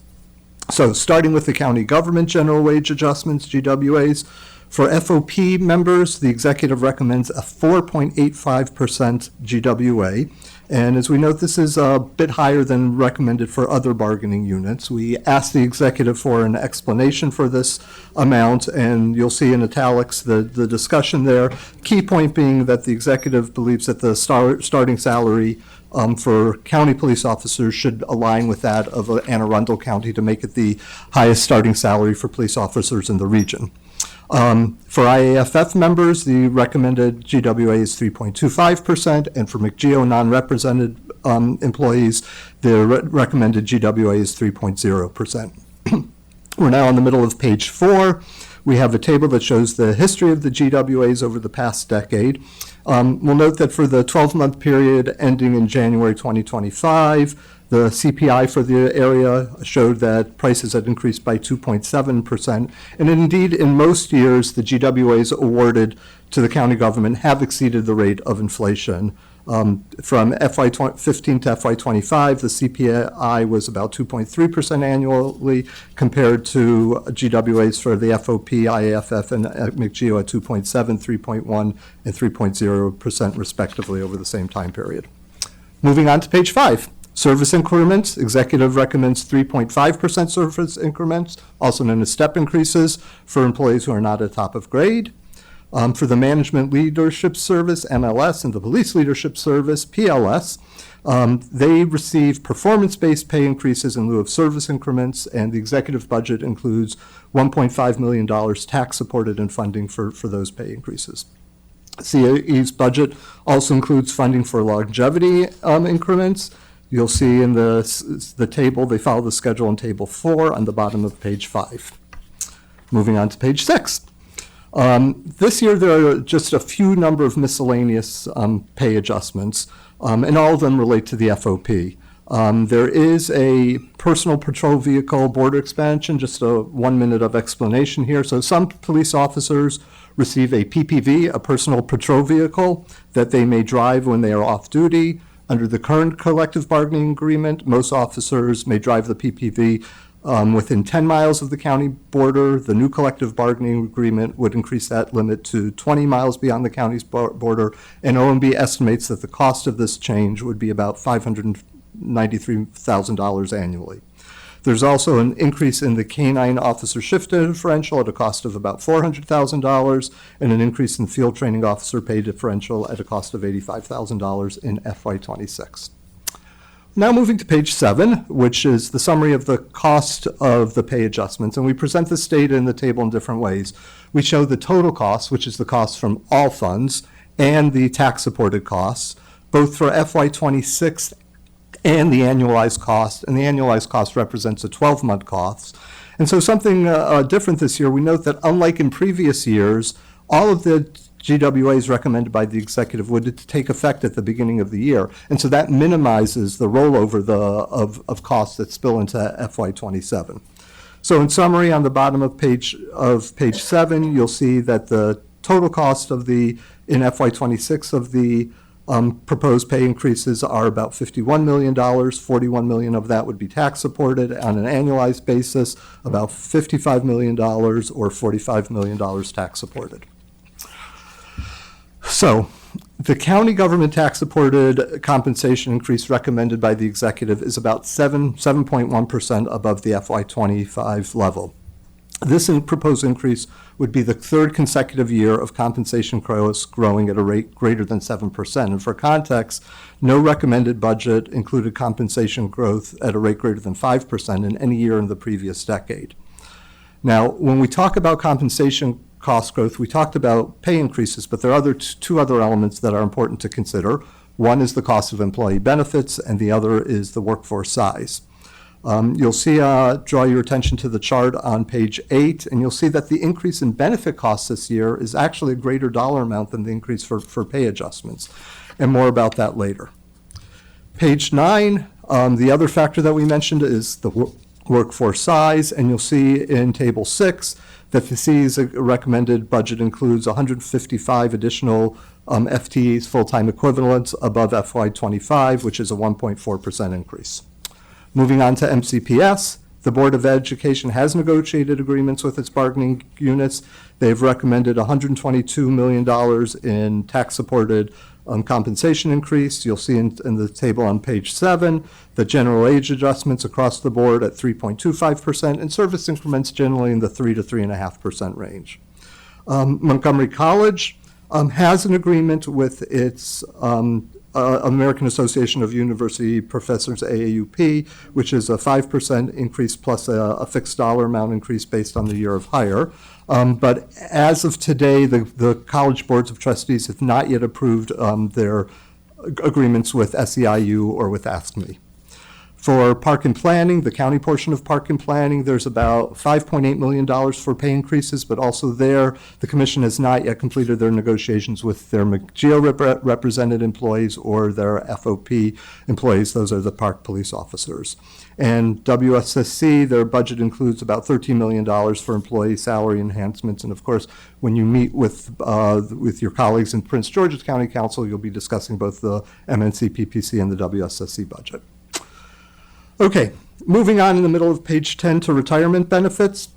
So starting with the county government general wage adjustments, GWAs, for FOP members, the executive recommends a 4.85% GWA. And as we note, this is a bit higher than recommended for other bargaining units. We asked the executive for an explanation for this amount, and you'll see in italics the discussion there. Key point being that the executive believes that the starting salary for county police officers should align with that of Anne Arundel County to make it the highest starting salary for police officers in the region. For IAFF members, the recommended GWA is 3.25%, and for McGeo non-represented employees, the recommended GWA is 3.0%. We're now in the middle of page 4. We have a table that shows the history of the GWAs over the past decade. We'll note that for the 12-month period ending in January 2025, the CPI for the area showed that prices had increased by 2.7%. And indeed, in most years, the GWAs awarded to the county government have exceeded the rate of inflation. From FY15 to FY25, the CPI was about 2.3% annually, compared to GWAs for the FOP, IAFF, and McGeo at 2.7, 3.1, and 3.0% respectively over the same time period. Moving on to page 5. Service increments, executive recommends 3.5% service increments, also known as step increases, for employees who are not at top of grade. For the Management Leadership Service, MLS, and the Police Leadership Service, PLS, they receive performance-based pay increases in lieu of service increments, and the executive budget includes $1.5 million tax-supported in funding for those pay increases. CAE's budget also includes funding for longevity increments. You'll see in the table, they follow the schedule in Table 4 on the bottom of page 5. Moving on to page 6. This year, there are just a few number of miscellaneous pay adjustments, and all of them relate to the FOP. There is a personal patrol vehicle border expansion, just a 1 minute of explanation here. So some police officers receive a PPV, a personal patrol vehicle, that they may drive when they are off duty. Under the current collective bargaining agreement, most officers may drive the PPV within 10 miles of the county border. The new collective bargaining agreement would increase that limit to 20 miles beyond the county's border, and OMB estimates that the cost of this change would be about $593,000 annually. There's also an increase in the K-9 officer shift differential at a cost of about $400,000, and an increase in field training officer pay differential at a cost of $85,000 in FY26. Now moving to page 7, which is the summary of the cost of the pay adjustments. And we present this data in the table in different ways. We show the total cost, which is the cost from all funds, and the tax-supported costs, both for FY26 and the annualized cost. And the annualized cost represents a 12-month cost. And so something different this year, we note that unlike in previous years, all of the GWAs recommended by the executive would take effect at the beginning of the year. And so that minimizes the rollover of costs that spill into FY27. So in summary, on the bottom of page 7, you'll see that the total cost of in FY26 of the proposed pay increases are about $51 million. $41 million of that would be tax supported. On an annualized basis, about $55 million or $45 million tax supported. So the county government tax-supported compensation increase recommended by the executive is about 7.1% above the FY25 level. This proposed increase would be the third consecutive year of compensation costs growing at a rate greater than 7%. And for context, no recommended budget included compensation growth at a rate greater than 5% in any year in the previous decade. Now, when we talk about compensation cost growth, we talked about pay increases, but there are two other elements that are important to consider. One is the cost of employee benefits, and the other is the workforce size. You'll see, draw your attention to the chart on page 8, and you'll see that the increase in benefit costs this year is actually a greater dollar amount than the increase for pay adjustments, and more about that later. Page 9, the other factor that we mentioned is the workforce size, and you'll see in table 6 that the city's recommended budget includes 155 additional FTEs, full-time equivalents, above FY25, which is a 1.4% increase. Moving on to MCPS, the Board of Education has negotiated agreements with its bargaining units. They've recommended $122 million in tax-supported compensation increase. You'll see in the table on page 7 the general age adjustments across the board at 3.25% and service increments generally in the 3 to 3.5% range. Montgomery College has an agreement with its American Association of University Professors, AAUP, which is a 5% increase plus a fixed dollar amount increase based on the year of hire. But as of today, the College Boards of Trustees have not yet approved their agreements with SEIU or with AFSCME. For park and planning, the county portion of park and planning, there's about $5.8 million for pay increases, but also there, the commission has not yet completed their negotiations with their McGeo represented employees or their FOP employees. Those are the park police officers. And WSSC, their budget includes about $13 million for employee salary enhancements. And of course, when you meet with your colleagues in Prince George's County Council, you'll be discussing both the MNC PPC and the WSSC budget. Okay, moving on in the middle of page 10 to retirement benefits.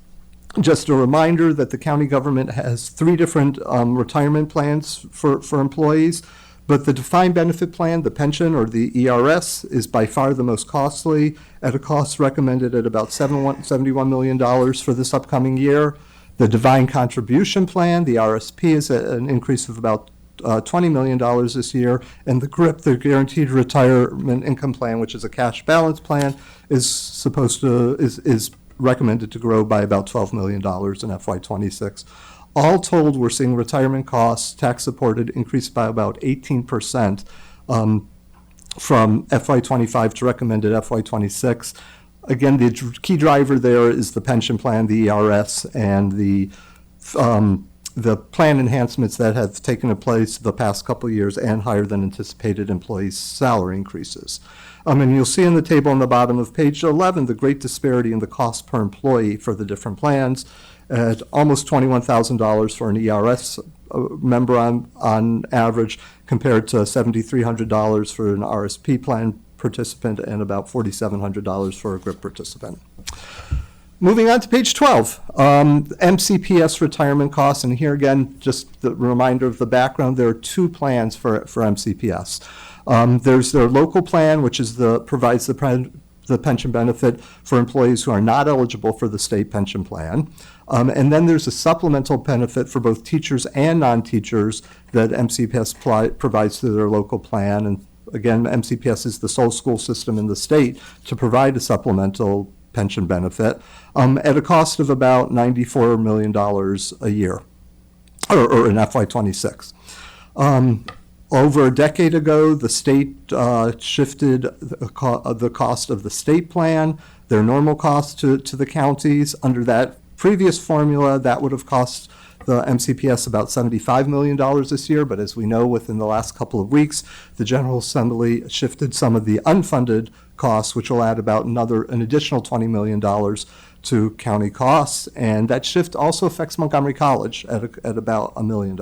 Just a reminder that the county government has 3 different retirement plans for employees, but the defined benefit plan, the pension or the ERS, is by far the most costly at a cost recommended at about $71 million for this upcoming year. The defined contribution plan, the RSP, is an increase of about $20 million this year, and the GRIP, the Guaranteed Retirement Income Plan, which is a cash balance plan, is recommended to grow by about $12 million in FY26. All told, we're seeing retirement costs, tax-supported, increase by about 18% from FY25 to recommended FY26. Again, the key driver there is the pension plan, the ERS, and the the plan enhancements that have taken place the past couple of years and higher than anticipated employee salary increases. And you'll see in the table on the bottom of page 11 the great disparity in the cost per employee for the different plans at almost $21,000 for an ERS member on average compared to $7,300 for an RSP plan participant and about $4,700 for a GRIP participant. Moving on to page 12, MCPS retirement costs, and here again, just the reminder of the background, there are two plans for MCPS. There's their local plan, which is provides the pension benefit for employees who are not eligible for the state pension plan. And then there's a supplemental benefit for both teachers and non-teachers that MCPS provides through their local plan. And again, MCPS is the sole school system in the state to provide a supplemental pension benefit at a cost of about $94 million a year, or in FY26. Over a decade ago, the state shifted the cost of the state plan, their normal cost to the counties. Under that previous formula, that would have cost the MCPS about $75 million this year, but as we know, within the last couple of weeks, the General Assembly shifted some of the unfunded costs, which will add about an additional $20 million to county costs, and that shift also affects Montgomery College at about $1 million.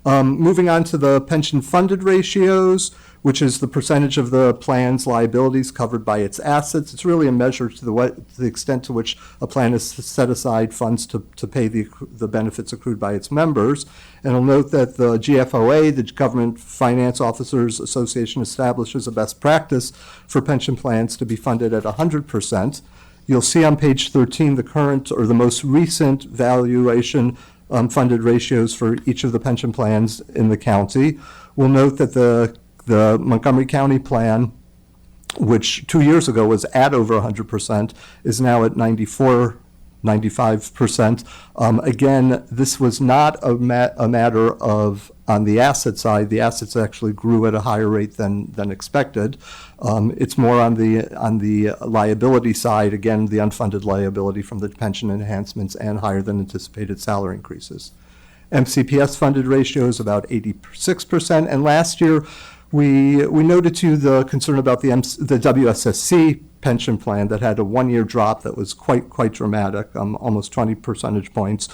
Moving on to the pension funded ratios, which is the percentage of the plan's liabilities covered by its assets. It's really a measure to the extent to which a plan has set aside funds to pay the benefits accrued by its members. And I'll note that the GFOA, the Government Finance Officers Association, establishes a best practice for pension plans to be funded at 100%. You'll see on page 13 the current or the most recent valuation funded ratios for each of the pension plans in the county. We'll note that the Montgomery County plan, which 2 years ago was at over 100%, is now at 95%. Again, this was not a matter of, on the asset side, the assets actually grew at a higher rate than expected. It's more on the liability side, again, the unfunded liability from the pension enhancements and higher than anticipated salary increases. MCPS funded ratio is about 86%, and last year we noted to you the concern about the WSSC pension plan that had a one-year drop that was quite dramatic, almost 20 percentage points.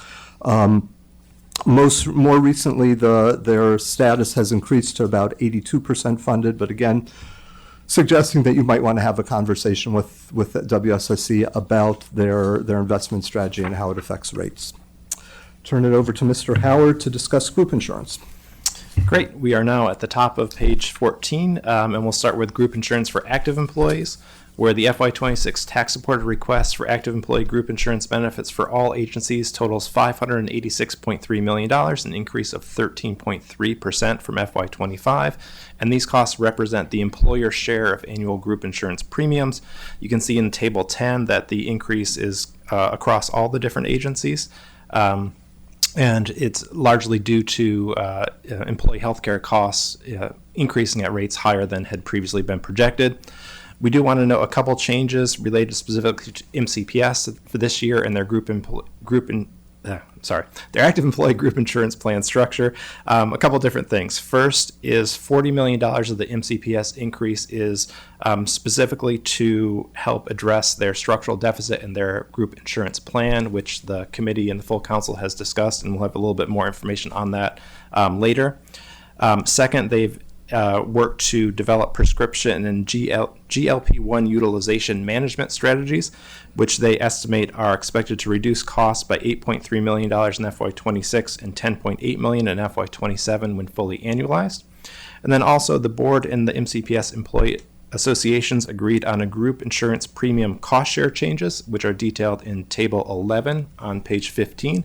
More recently, their status has increased to about 82% funded, but again, suggesting that you might want to have a conversation with WSSC about their investment strategy and how it affects rates. Turn it over to Mr. Howard to discuss group insurance. Great. We are now at the top of page 14, and we'll start with group insurance for active employees, where the FY26 tax-supported request for active employee group insurance benefits for all agencies totals $586.3 million, an increase of 13.3% from FY25, and these costs represent the employer share of annual group insurance premiums. You can see in Table 10 that the increase is across all the different agencies. And it's largely due to employee health care costs increasing at rates higher than had previously been projected. We do want to note a couple changes related specifically to MCPS for this year and their their active employee group insurance plan structure. A couple different things. First is $40 million of the MCPS increase is specifically to help address their structural deficit in their group insurance plan, which the committee and the full council has discussed, and we'll have a little bit more information on that later. Second, they've worked to develop prescription and GLP-1 utilization management strategies, which they estimate are expected to reduce costs by $8.3 million in FY26 and $10.8 million in FY27 when fully annualized. And then also the board and the MCPS employee associations agreed on a group insurance premium cost share changes, which are detailed in Table 11 on page 15.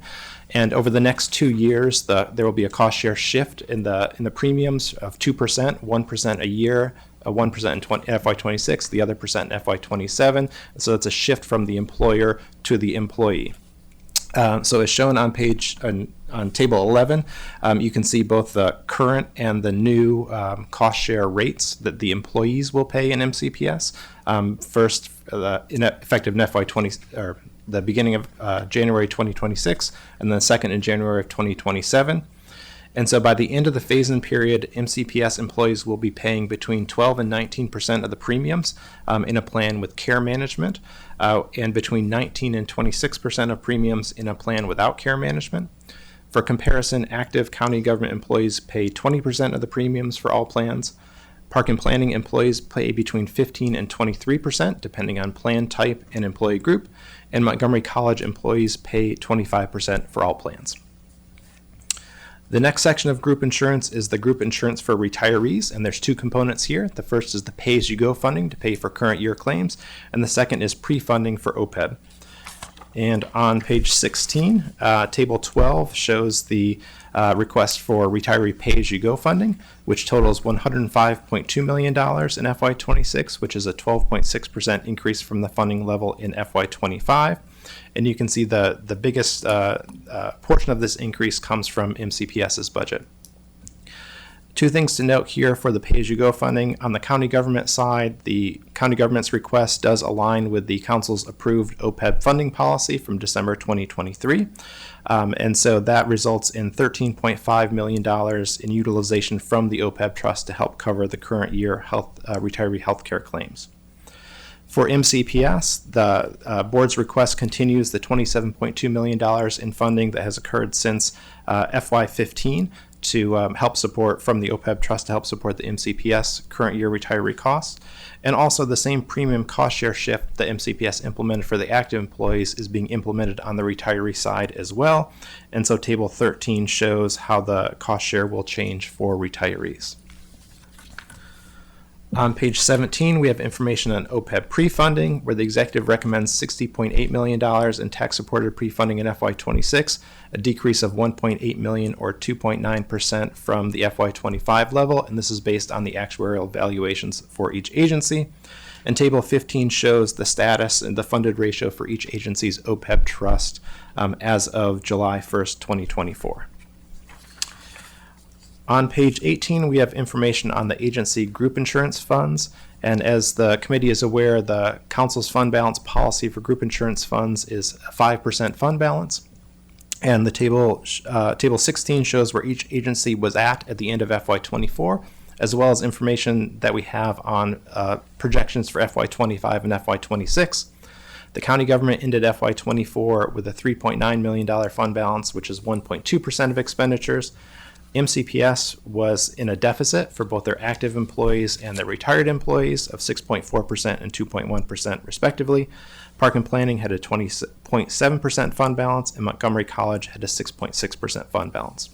And over the next 2 years, there will be a cost share shift in the premiums of 2%, 1% a year, 1% in FY26, the other percent in FY27. So it's a shift from the employer to the employee. So as shown on on Table 11, you can see both the current and the new cost share rates that the employees will pay in MCPS. First, effective in FY20 or the beginning of January 2026, and then the second in January of 2027. And so by the end of the phase-in period, MCPS employees will be paying between 12 and 19% of the premiums in a plan with care management, and between 19 and 26% of premiums in a plan without care management. For comparison, active county government employees pay 20% of the premiums for all plans. Park and planning employees pay between 15 and 23%, depending on plan type and employee group, and Montgomery College employees pay 25% for all plans. The next section of group insurance is the group insurance for retirees, and there's two components here. The first is the pay-as-you-go funding to pay for current year claims, and the second is pre-funding for OPEB. And on page 16, table 12 shows the request for retiree pay-as-you-go funding, which totals $105.2 million in FY26, which is a 12.6% increase from the funding level in FY25. And you can see the biggest portion of this increase comes from MCPS's budget. Two things to note here for the pay-as-you-go funding. On the county government side, the county government's request does align with the council's approved OPEB funding policy from December 2023. And so that results in $13.5 million in utilization from the OPEB trust to help cover the current year retiree health care claims. For MCPS, the board's request continues the $27.2 million in funding that has occurred since FY15 to help support from the OPEB trust to help support the MCPS current year retiree costs. And also the same premium cost share shift that MCPS implemented for the active employees is being implemented on the retiree side as well. And so table 13 shows how the cost share will change for retirees. On page 17, we have information on OPEB pre-funding, where the executive recommends $60.8 million in tax-supported pre-funding in FY26, a decrease of $1.8 million or 2.9% from the FY25 level, and this is based on the actuarial valuations for each agency. And table 15 shows the status and the funded ratio for each agency's OPEB trust as of July 1st, 2024. On page 18, we have information on the agency group insurance funds. And as the committee is aware, the council's fund balance policy for group insurance funds is a 5% fund balance. And the table 16 shows where each agency was at the end of FY24, as well as information that we have on projections for FY25 and FY26. The county government ended FY24 with a $3.9 million fund balance, which is 1.2% of expenditures. MCPS was in a deficit for both their active employees and their retired employees of 6.4% and 2.1% respectively. Park and Planning had a 20.7% fund balance, and Montgomery College had a 6.6% fund balance.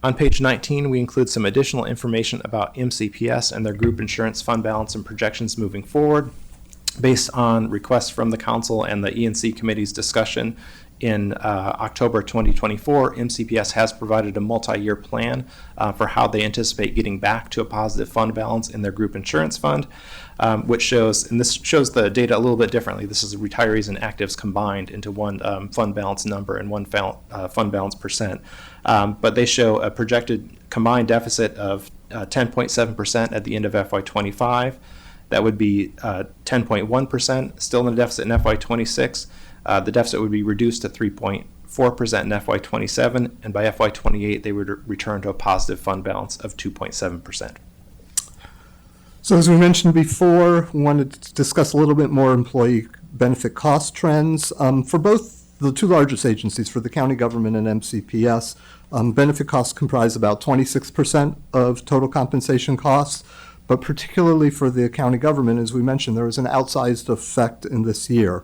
On page 19, we include some additional information about MCPS and their group insurance fund balance and projections moving forward. Based on requests from the council and the E&C committee's discussion in October 2024, MCPS has provided a multi-year plan for how they anticipate getting back to a positive fund balance in their group insurance fund, which shows, and this shows the data a little bit differently. This is retirees and actives combined into one fund balance number and one fund balance percent. But they show a projected combined deficit of 10.7% at the end of FY25. That would be 10.1%, still in a deficit in FY26. The deficit would be reduced to 3.4% in FY27, and by FY28, they would return to a positive fund balance of 2.7%. So as we mentioned before, we wanted to discuss a little bit more employee benefit cost trends. For both the two largest agencies, for the county government and MCPS, benefit costs comprise about 26% of total compensation costs. But particularly for the county government, as we mentioned, there was an outsized effect in this year.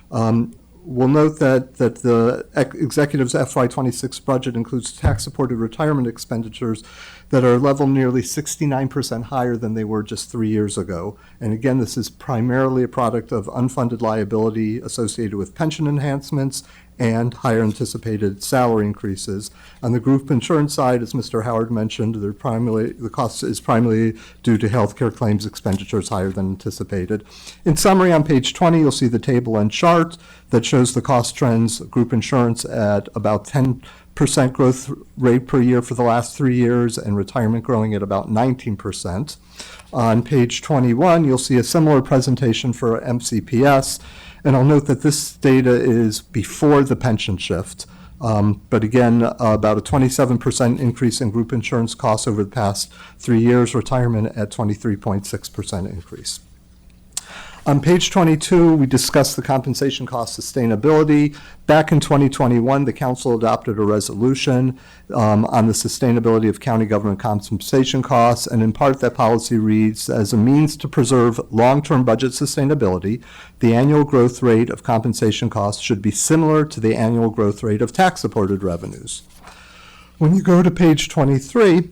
We'll note that the executive's FY26 budget includes tax-supported retirement expenditures that are level nearly 69% higher than they were just 3 years ago. And again, this is primarily a product of unfunded liability associated with pension enhancements and higher anticipated salary increases. On the group insurance side, as Mr. Howard mentioned, the cost is primarily due to healthcare claims expenditures higher than anticipated. In summary, on page 20, you'll see the table and chart that shows the cost trends, group insurance at about 10% growth rate per year for the last 3 years, and retirement growing at about 19%. On page 21, you'll see a similar presentation for MCPS. And I'll note that this data is before the pension shift. But again, about a 27% increase in group insurance costs over the past 3 years, retirement at 23.6% increase. On page 22, we discuss the compensation cost sustainability. Back in 2021, the council adopted a resolution on the sustainability of county government compensation costs, and in part that policy reads, as a means to preserve long-term budget sustainability, the annual growth rate of compensation costs should be similar to the annual growth rate of tax-supported revenues. When you go to page 23,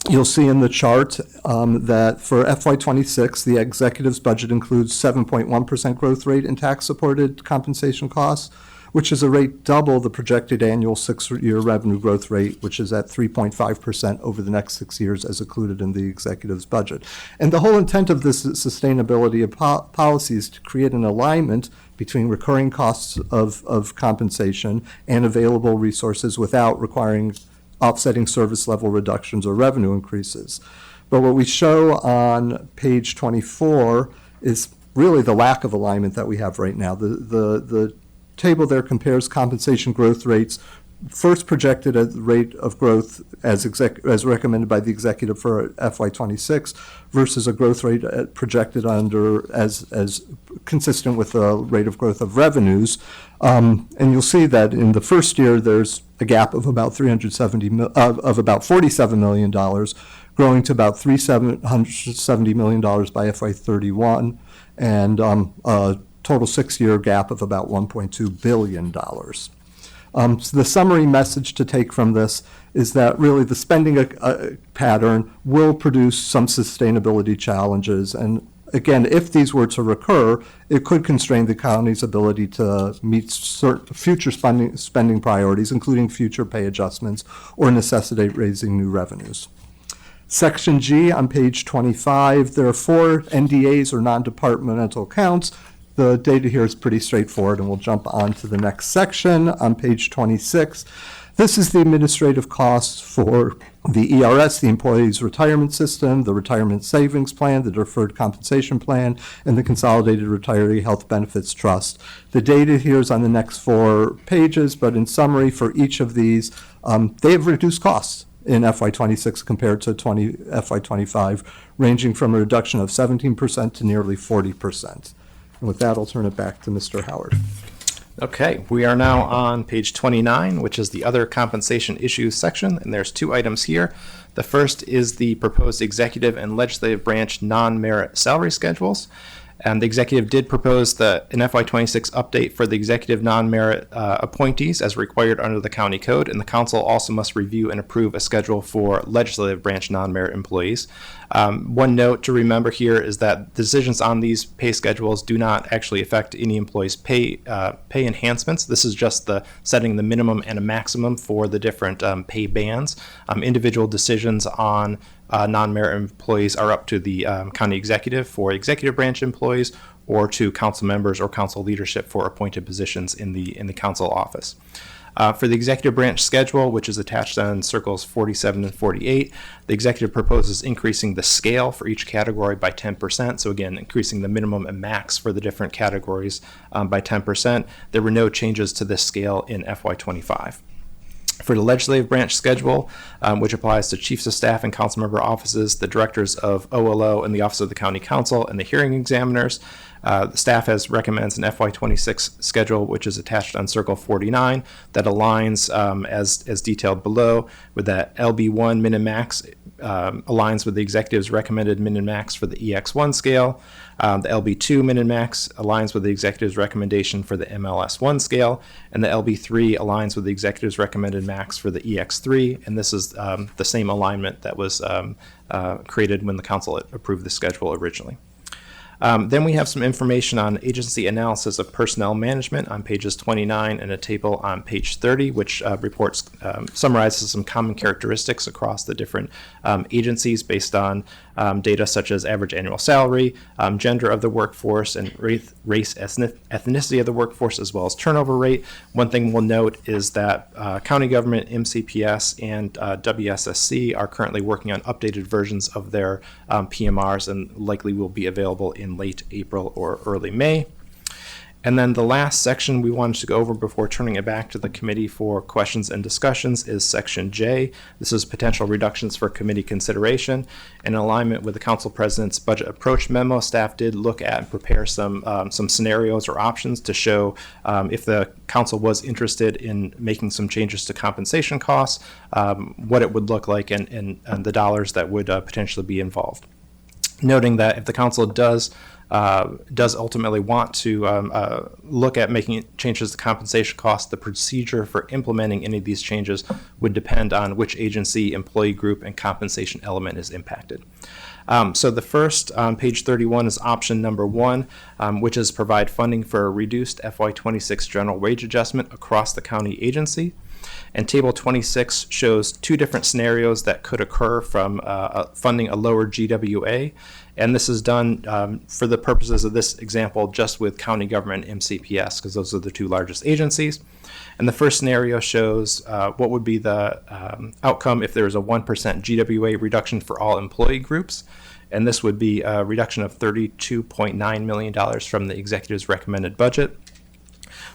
you'll see in the chart that for FY26, the executive's budget includes 7.1% growth rate in tax-supported compensation costs, which is a rate double the projected annual 6-year revenue growth rate, which is at 3.5% over the next 6 years as included in the executive's budget. And the whole intent of this sustainability of policy is to create an alignment between recurring costs of compensation and available resources without requiring offsetting service level reductions or revenue increases. But what we show on page 24 is really the lack of alignment that we have right now. The table there compares compensation growth rates first projected at the rate of growth as recommended by the executive for FY26 versus a growth rate projected as consistent with the rate of growth of revenues. And you'll see that in the first year, there's a gap of about $47 million, growing to about $370 million by FY31, and a total 6-year gap of about $1.2 billion. So the summary message to take from this is that really the spending pattern will produce some sustainability challenges. And again, if these were to recur, it could constrain the county's ability to meet certain future spending priorities, including future pay adjustments, or necessitate raising new revenues. Section G on page 25, there are 4 NDAs or non-departmental accounts. The data here is pretty straightforward, and we'll jump on to the next section on page 26. This is the administrative costs for the ERS, the Employees Retirement System, the Retirement Savings Plan, the Deferred Compensation Plan, and the Consolidated Retiree Health Benefits Trust. The data here is on the next 4 pages, but in summary, for each of these, they have reduced costs in FY26 compared to FY25, ranging from a reduction of 17% to nearly 40%. And with that, I'll turn it back to Mr. Howard. Okay, we are now on page 29, which is the other compensation issues section, and there's 2 items here. The first is the proposed executive and legislative branch non-merit salary schedules. And the executive did propose an FY26 update for the executive non-merit appointees as required under the county code, and the council also must review and approve a schedule for legislative branch non-merit employees. One note to remember here is that decisions on these pay schedules do not actually affect any employee's pay enhancements. This is just the setting the minimum and a maximum for the different pay bands. Individual decisions on non-merit employees are up to the county executive for executive branch employees, or to council members or council leadership for appointed positions in the council office. For the executive branch schedule, which is attached on circles 47 and 48, the executive proposes increasing the scale for each category by 10%. So again, increasing the minimum and max for the different categories by 10%. There were no changes to this scale in FY25. For the legislative branch schedule, which applies to chiefs of staff and council member offices, the directors of OLO and the Office of the County Council, and the hearing examiners, the staff recommends an FY26 schedule, which is attached on Circle 49, that aligns as detailed below, with that LB1 min and max aligns with the executive's recommended min and max for the EX1 scale. The LB2 min and max aligns with the executive's recommendation for the MLS1 scale, and the LB3 aligns with the executive's recommended max for the EX3, and this is the same alignment that was created when the council approved the schedule originally. Then we have some information on agency analysis of personnel management on pages 29 and a table on page 30, which summarizes some common characteristics across the different agencies based on data such as average annual salary, gender of the workforce, and race, ethnicity of the workforce, as well as turnover rate. One thing we'll note is that county government, MCPS, and WSSC are currently working on updated versions of their PMRs, and likely will be available in late April or early May. And then the last section we wanted to go over before turning it back to the committee for questions and discussions is Section J. This is potential reductions for committee consideration. In alignment with the Council President's budget approach memo, staff did look at and prepare some scenarios or options to show if the council was interested in making some changes to compensation costs, what it would look like and the dollars that would potentially be involved. Noting that if the council does ultimately want to look at making changes to compensation costs, the procedure for implementing any of these changes would depend on which agency, employee group, and compensation element is impacted. So the first on page 31 is option number 1, which is provide funding for a reduced FY26 general wage adjustment across the county agency. And table 26 shows 2 different scenarios that could occur from funding a lower GWA. And this is done for the purposes of this example just with county government and MCPS, because those are the 2 largest agencies. And the first scenario shows what would be the outcome if there is a 1% GWA reduction for all employee groups. And this would be a reduction of $32.9 million from the executive's recommended budget.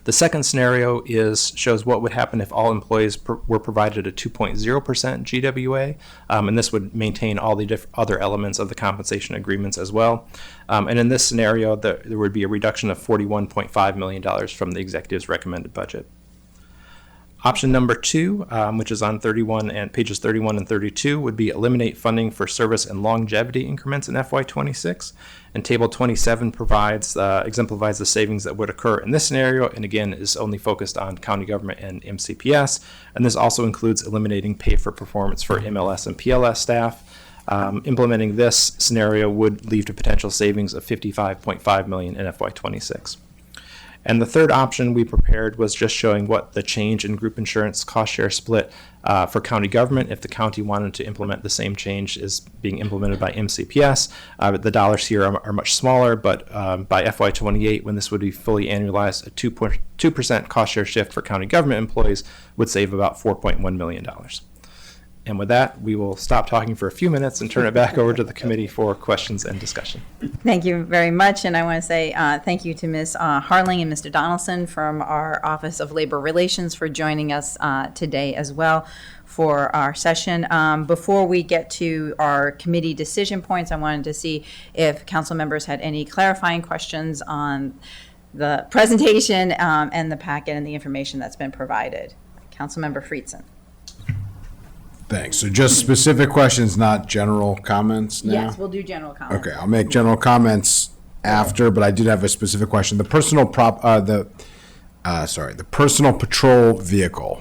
The second scenario shows what would happen if all employees were provided a 2.0% GWA, and this would maintain all the other elements of the compensation agreements as well. And in this scenario, there would be a reduction of $41.5 million from the executive's recommended budget. Option number 2, which is on pages 31 and 32, would be eliminate funding for service and longevity increments in FY26. And table 27 exemplifies the savings that would occur in this scenario, and again is only focused on county government and MCPS. And this also includes eliminating pay for performance for MLS and PLS staff. Implementing this scenario would lead to potential savings of $55.5 million in FY26. And the third option we prepared was just showing what the change in group insurance cost share split for county government if the county wanted to implement the same change as being implemented by MCPS. The dollars here are much smaller, but by FY28, when this would be fully annualized, a 2% cost share shift for county government employees would save about $4.1 million. And with that, we will stop talking for a few minutes and turn it back over to the committee for questions and discussion. Thank you very much, and I want to say thank you to Ms. Harling and Mr. Donaldson from our Office of Labor Relations for joining us today as well for our session. Before we get to our committee decision points, I wanted to see if council members had any clarifying questions on the presentation and the packet and the information that's been provided. Councilmember Friedson. Thanks. So just specific questions, not general comments now? Yes, we'll do general comments. Okay, I'll make general comments after, but I did have a specific question. The personal personal patrol vehicle.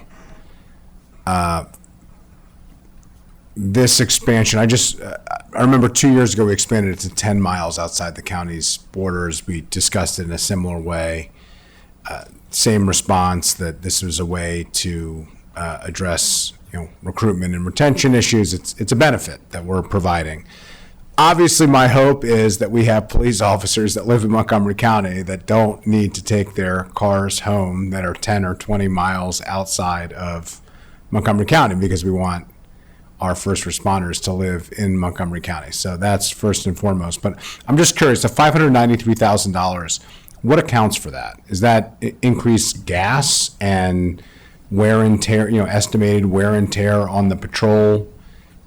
This expansion, I remember 2 years ago we expanded it to 10 miles outside the county's borders. We discussed it in a similar way. Same response, that this was a way to address recruitment and retention issues. It's a benefit that we're providing. Obviously, my hope is that we have police officers that live in Montgomery County that don't need to take their cars home that are 10 or 20 miles outside of Montgomery County, because we want our first responders to live in Montgomery County. So that's first and foremost. But I'm just curious, the $593,000, what accounts for that? Is that increased gas and wear and tear, estimated wear and tear on the patrol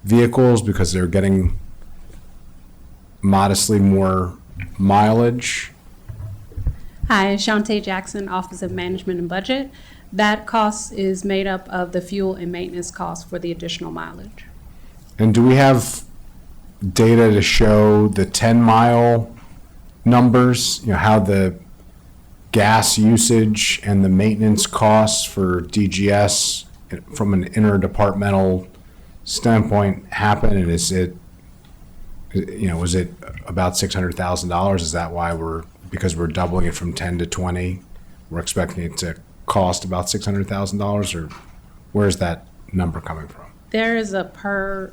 vehicles because they're getting modestly more mileage? Hi, Shantae Jackson, Office of Management and Budget. That cost is made up of the fuel and maintenance costs for the additional mileage. And do we have data to show the 10-mile numbers, how the gas usage and the maintenance costs for DGS from an interdepartmental standpoint happen? And is it, was it about $600,000? Is that why because we're doubling it from 10 to 20, we're expecting it to cost about $600,000, or where's that number coming from? There is a per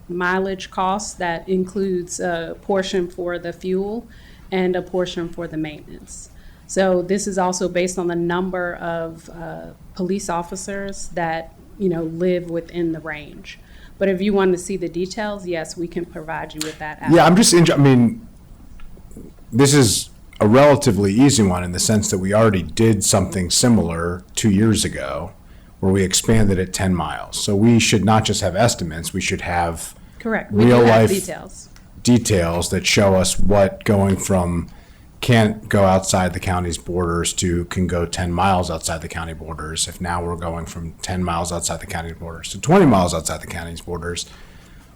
mileage cost that includes a portion for the fuel and a portion for the maintenance. So this is also based on the number of police officers that live within the range. But if you want to see the details, yes, we can provide you with that. Yeah, I'm just this is a relatively easy one in the sense that we already did something similar 2 years ago where we expanded it 10 miles. So we should not just have estimates, we should have Correct. We do real have life details. details that show us what going from can't go outside the county's borders to can go 10 miles outside the county borders. If now we're going from 10 miles outside the county borders to 20 miles outside the county's borders,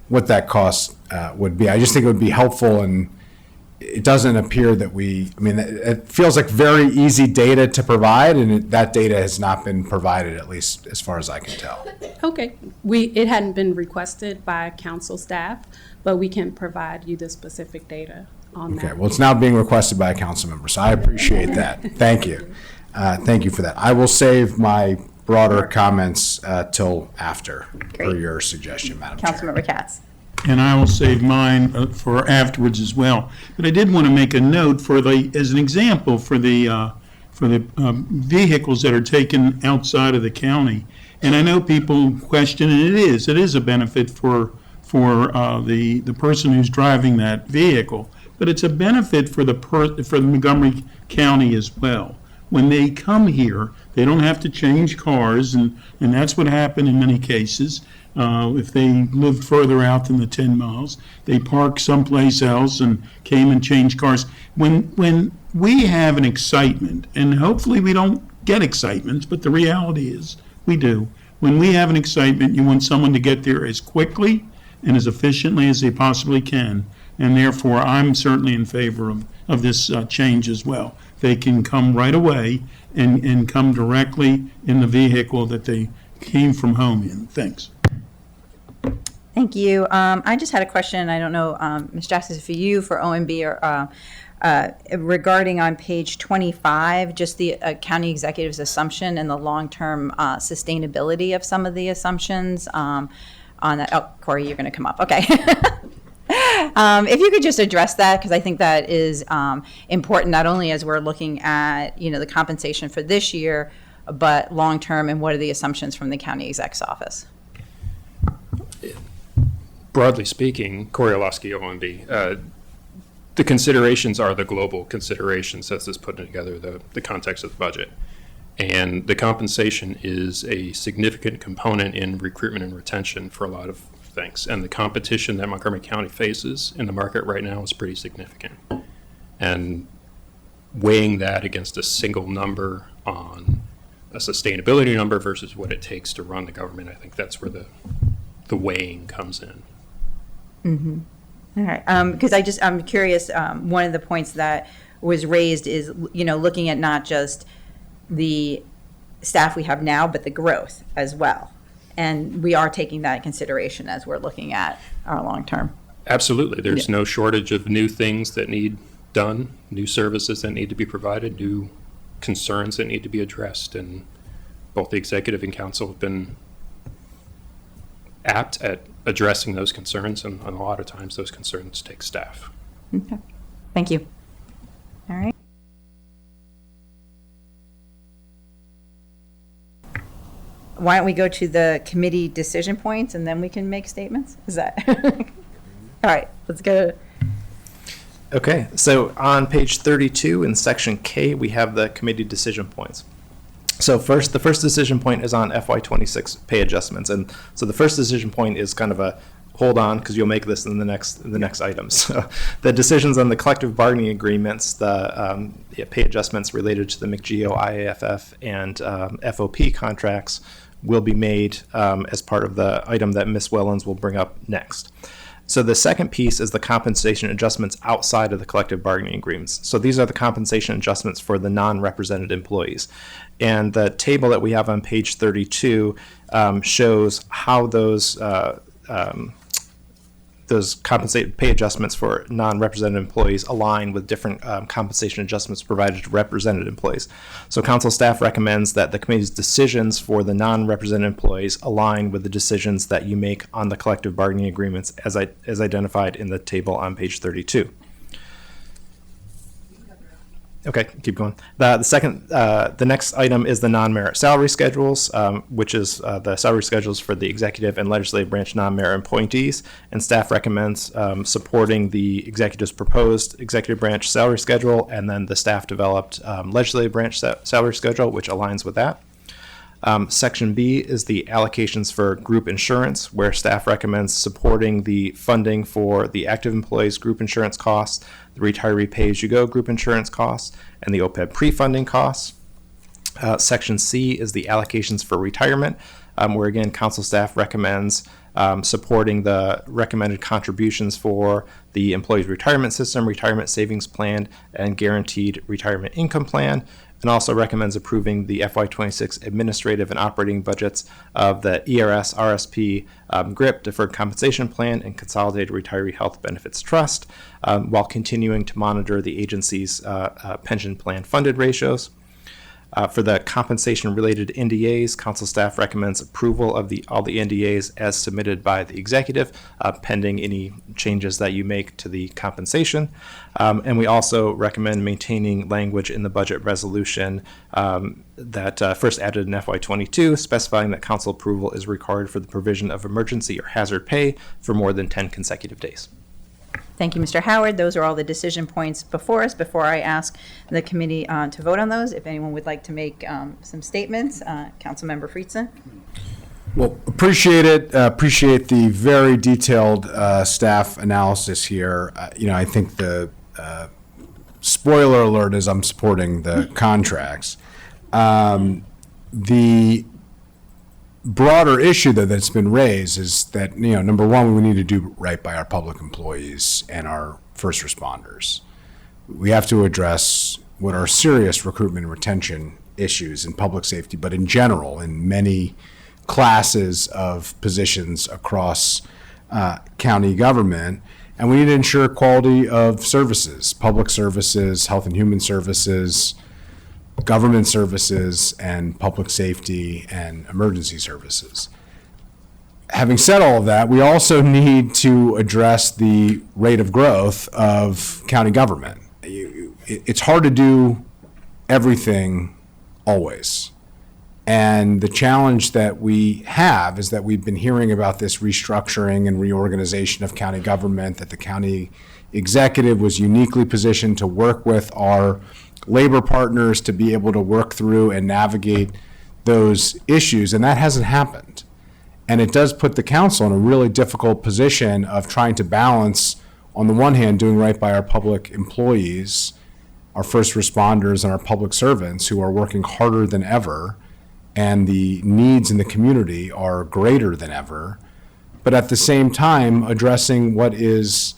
what that cost would be. I just think it would be helpful, and it doesn't appear that it feels like very easy data to provide, and that data has not been provided, at least as far as I can tell. Okay. It hadn't been requested by council staff, but we can provide you the specific data on that. Okay, well, it's now being requested by a council member, so I appreciate that. Thank you. Thank you for that. I will save my broader comments till after, per Great. your suggestion, Madam Chair. Councilmember Katz. And I will save mine for afterwards as well. But I did want to make a note as an example for the vehicles that are taken outside of the county. And I know people question, and it is a benefit for the person who's driving that vehicle, but it's a benefit for the Montgomery County as well. When they come here, they don't have to change cars, and that's what happened in many cases. If they lived further out than the 10 miles, they parked someplace else and came and changed cars. When we have an excitement, and hopefully we don't get excitements, but the reality is we do. When we have an excitement, you want someone to get there as quickly and as efficiently as they possibly can. And therefore, I'm certainly in favor of this change as well. They can come right away and come directly in the vehicle that they came from home in. Thanks. Thank you. I just had a question. I don't know, Ms. Jackson, for you, for OMB, or regarding on page 25, just the county executive's assumption and the long-term sustainability of some of the assumptions on that. Oh, Corey, you're going to come up. Okay. If you could just address that, because I think that is important, not only as we're looking at, the compensation for this year, but long-term, and what are the assumptions from the county exec's office? Broadly speaking, Corey Olofsky, OMB, the considerations are the global considerations as is putting together the context of the budget. And the compensation is a significant component in recruitment and retention for a lot of things. And the competition that Montgomery County faces in the market right now is pretty significant. And weighing that against a single number on a sustainability number versus what it takes to run the government, I think that's where the weighing comes in. Mm-hmm. All right, because I'm curious, one of the points that was raised is, looking at not just the staff we have now, but the growth as well. And we are taking that in consideration as we're looking at our long-term. Absolutely. There's no shortage of new things that need done, new services that need to be provided, new concerns that need to be addressed. And both the executive and council have been apt at addressing those concerns, and a lot of times those concerns take staff. Okay. Thank you. All right. Why don't we go to the committee decision points, and then we can make statements? Is that? All right, let's go. Okay, so on page 32 in section K, we have the committee decision points. So the first decision point is on FY26 pay adjustments, and so the first decision point is kind of a hold on, because you'll make this in the next items. So the decisions on the collective bargaining agreements, the pay adjustments related to the McGeo, IAFF, and FOP contracts will be made as part of the item that Ms. Wellens will bring up next. So the second piece is the compensation adjustments outside of the collective bargaining agreements. So these are the compensation adjustments for the non-represented employees. And the table that we have on page 32 shows how those compensated pay adjustments for non-represented employees align with different compensation adjustments provided to represented employees. So council staff recommends that the committee's decisions for the non-represented employees align with the decisions that you make on the collective bargaining agreements as identified in the table on page 32. Okay, keep going. The next item is the non-merit salary schedules, which is the salary schedules for the executive and legislative branch non-merit appointees. And staff recommends supporting the executive's proposed executive branch salary schedule, and then the staff developed legislative branch salary schedule, which aligns with that. Section B is the allocations for group insurance, where staff recommends supporting the funding for the active employees' group insurance costs, the retiree pay-as-you-go group insurance costs, and the OPEB pre-funding costs. Section C is the allocations for retirement, where again, council staff recommends supporting the recommended contributions for the employees' retirement system, retirement savings plan, and guaranteed retirement income plan, and also recommends approving the FY26 administrative and operating budgets of the ERS, RSP, GRIP, Deferred Compensation Plan, and Consolidated Retiree Health Benefits Trust, while continuing to monitor the agency's pension plan funded ratios. For the compensation-related NDAs, council staff recommends approval of all the NDAs as submitted by the executive, pending any changes that you make to the compensation. And we also recommend maintaining language in the budget resolution that first added in FY22, specifying that council approval is required for the provision of emergency or hazard pay for more than 10 consecutive days. Thank you, Mr. Howard. Those are all the decision points before us. Before I ask the committee to vote on those, if anyone would like to make some statements, Councilmember Friedson. Well, appreciate it. Appreciate the very detailed staff analysis here. I think the spoiler alert is I'm supporting the contracts. The broader issue that's been raised is that, number one, we need to do right by our public employees and our first responders. We have to address what are serious recruitment and retention issues in public safety, but in general, in many classes of positions across county government. And we need to ensure quality of services, public services, health and human services, government services, and public safety and emergency services. Having said all of that, we also need to address the rate of growth of county government. It's hard to do everything always. And the challenge that we have is that we've been hearing about this restructuring and reorganization of county government, that the county executive was uniquely positioned to work with our labor partners to be able to work through and navigate those issues, and that hasn't happened. And it does put the council in a really difficult position of trying to balance, on the one hand, doing right by our public employees, our first responders, and our public servants who are working harder than ever, and the needs in the community are greater than ever, but at the same time addressing what is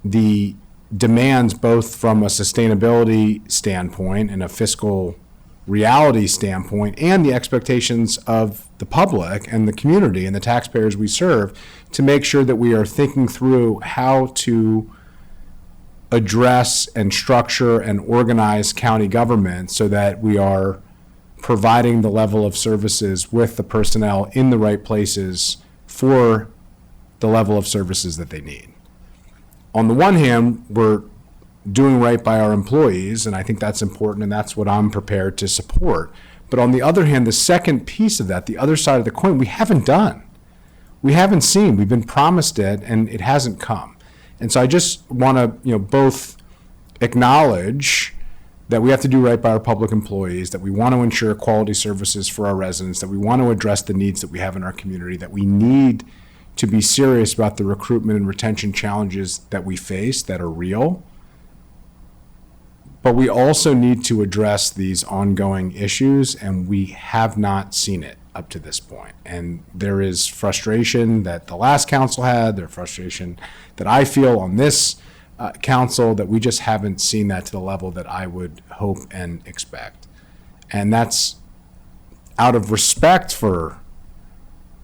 the demands both from a sustainability standpoint and a fiscal reality standpoint, and the expectations of the public and the community and the taxpayers we serve, to make sure that we are thinking through how to address and structure and organize county government so that we are providing the level of services with the personnel in the right places for the level of services that they need. On the one hand, we're doing right by our employees, and I think that's important, and that's what I'm prepared to support. But on the other hand, the second piece of that, the other side of the coin, we haven't done. We haven't seen. We've been promised it, and it hasn't come. And so I just want to, both acknowledge that we have to do right by our public employees, that we want to ensure quality services for our residents, that we want to address the needs that we have in our community, that we need to be serious about the recruitment and retention challenges that we face that are real. But we also need to address these ongoing issues, and we have not seen it up to this point. And there is frustration that the last council had, there's frustration that I feel on this council, that we just haven't seen that to the level that I would hope and expect. And that's out of respect for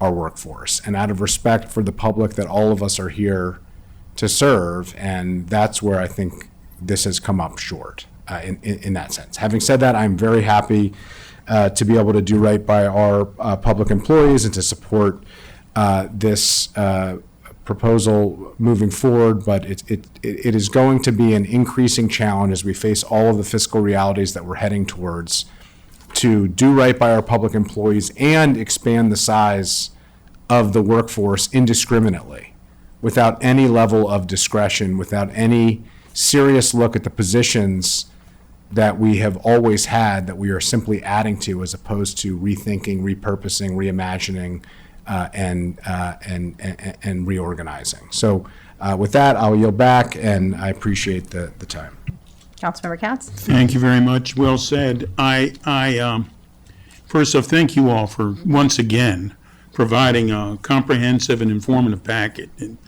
our workforce and out of respect for the public that all of us are here to serve. And that's where I think this has come up short in that sense. Having said that, I'm very happy to be able to do right by our public employees and to support this proposal moving forward, but it is going to be an increasing challenge as we face all of the fiscal realities that we're heading towards to do right by our public employees and expand the size of the workforce indiscriminately, without any level of discretion, without any serious look at the positions that we have always had that we are simply adding to, as opposed to rethinking, repurposing, reimagining, and reorganizing. So with that, I'll yield back, and I appreciate the time. Councilmember Katz? Thank you very much. Well said. First off, thank you all for, once again, providing a comprehensive and informative packet. And,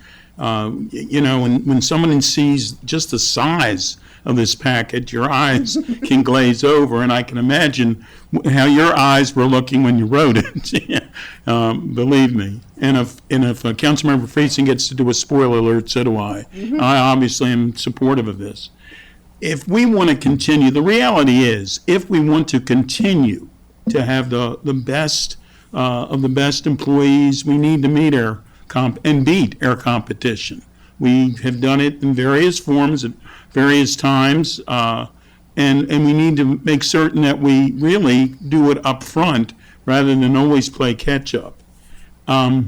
when someone sees just the size of this packet, your eyes can glaze over, and I can imagine how your eyes were looking when you wrote it. Believe me. And if Councilmember Friesen gets to do a spoiler alert, so do I. I obviously am supportive of this. If we want to continue, the reality is, if we want to continue to have the best of the best employees, we need to meet and beat our competition. We have done it in various forms at various times, and we need to make certain that we really do it up front rather than always play catch up. I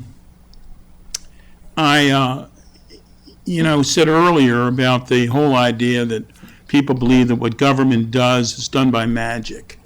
said earlier about the whole idea that people believe that what government does is done by magic.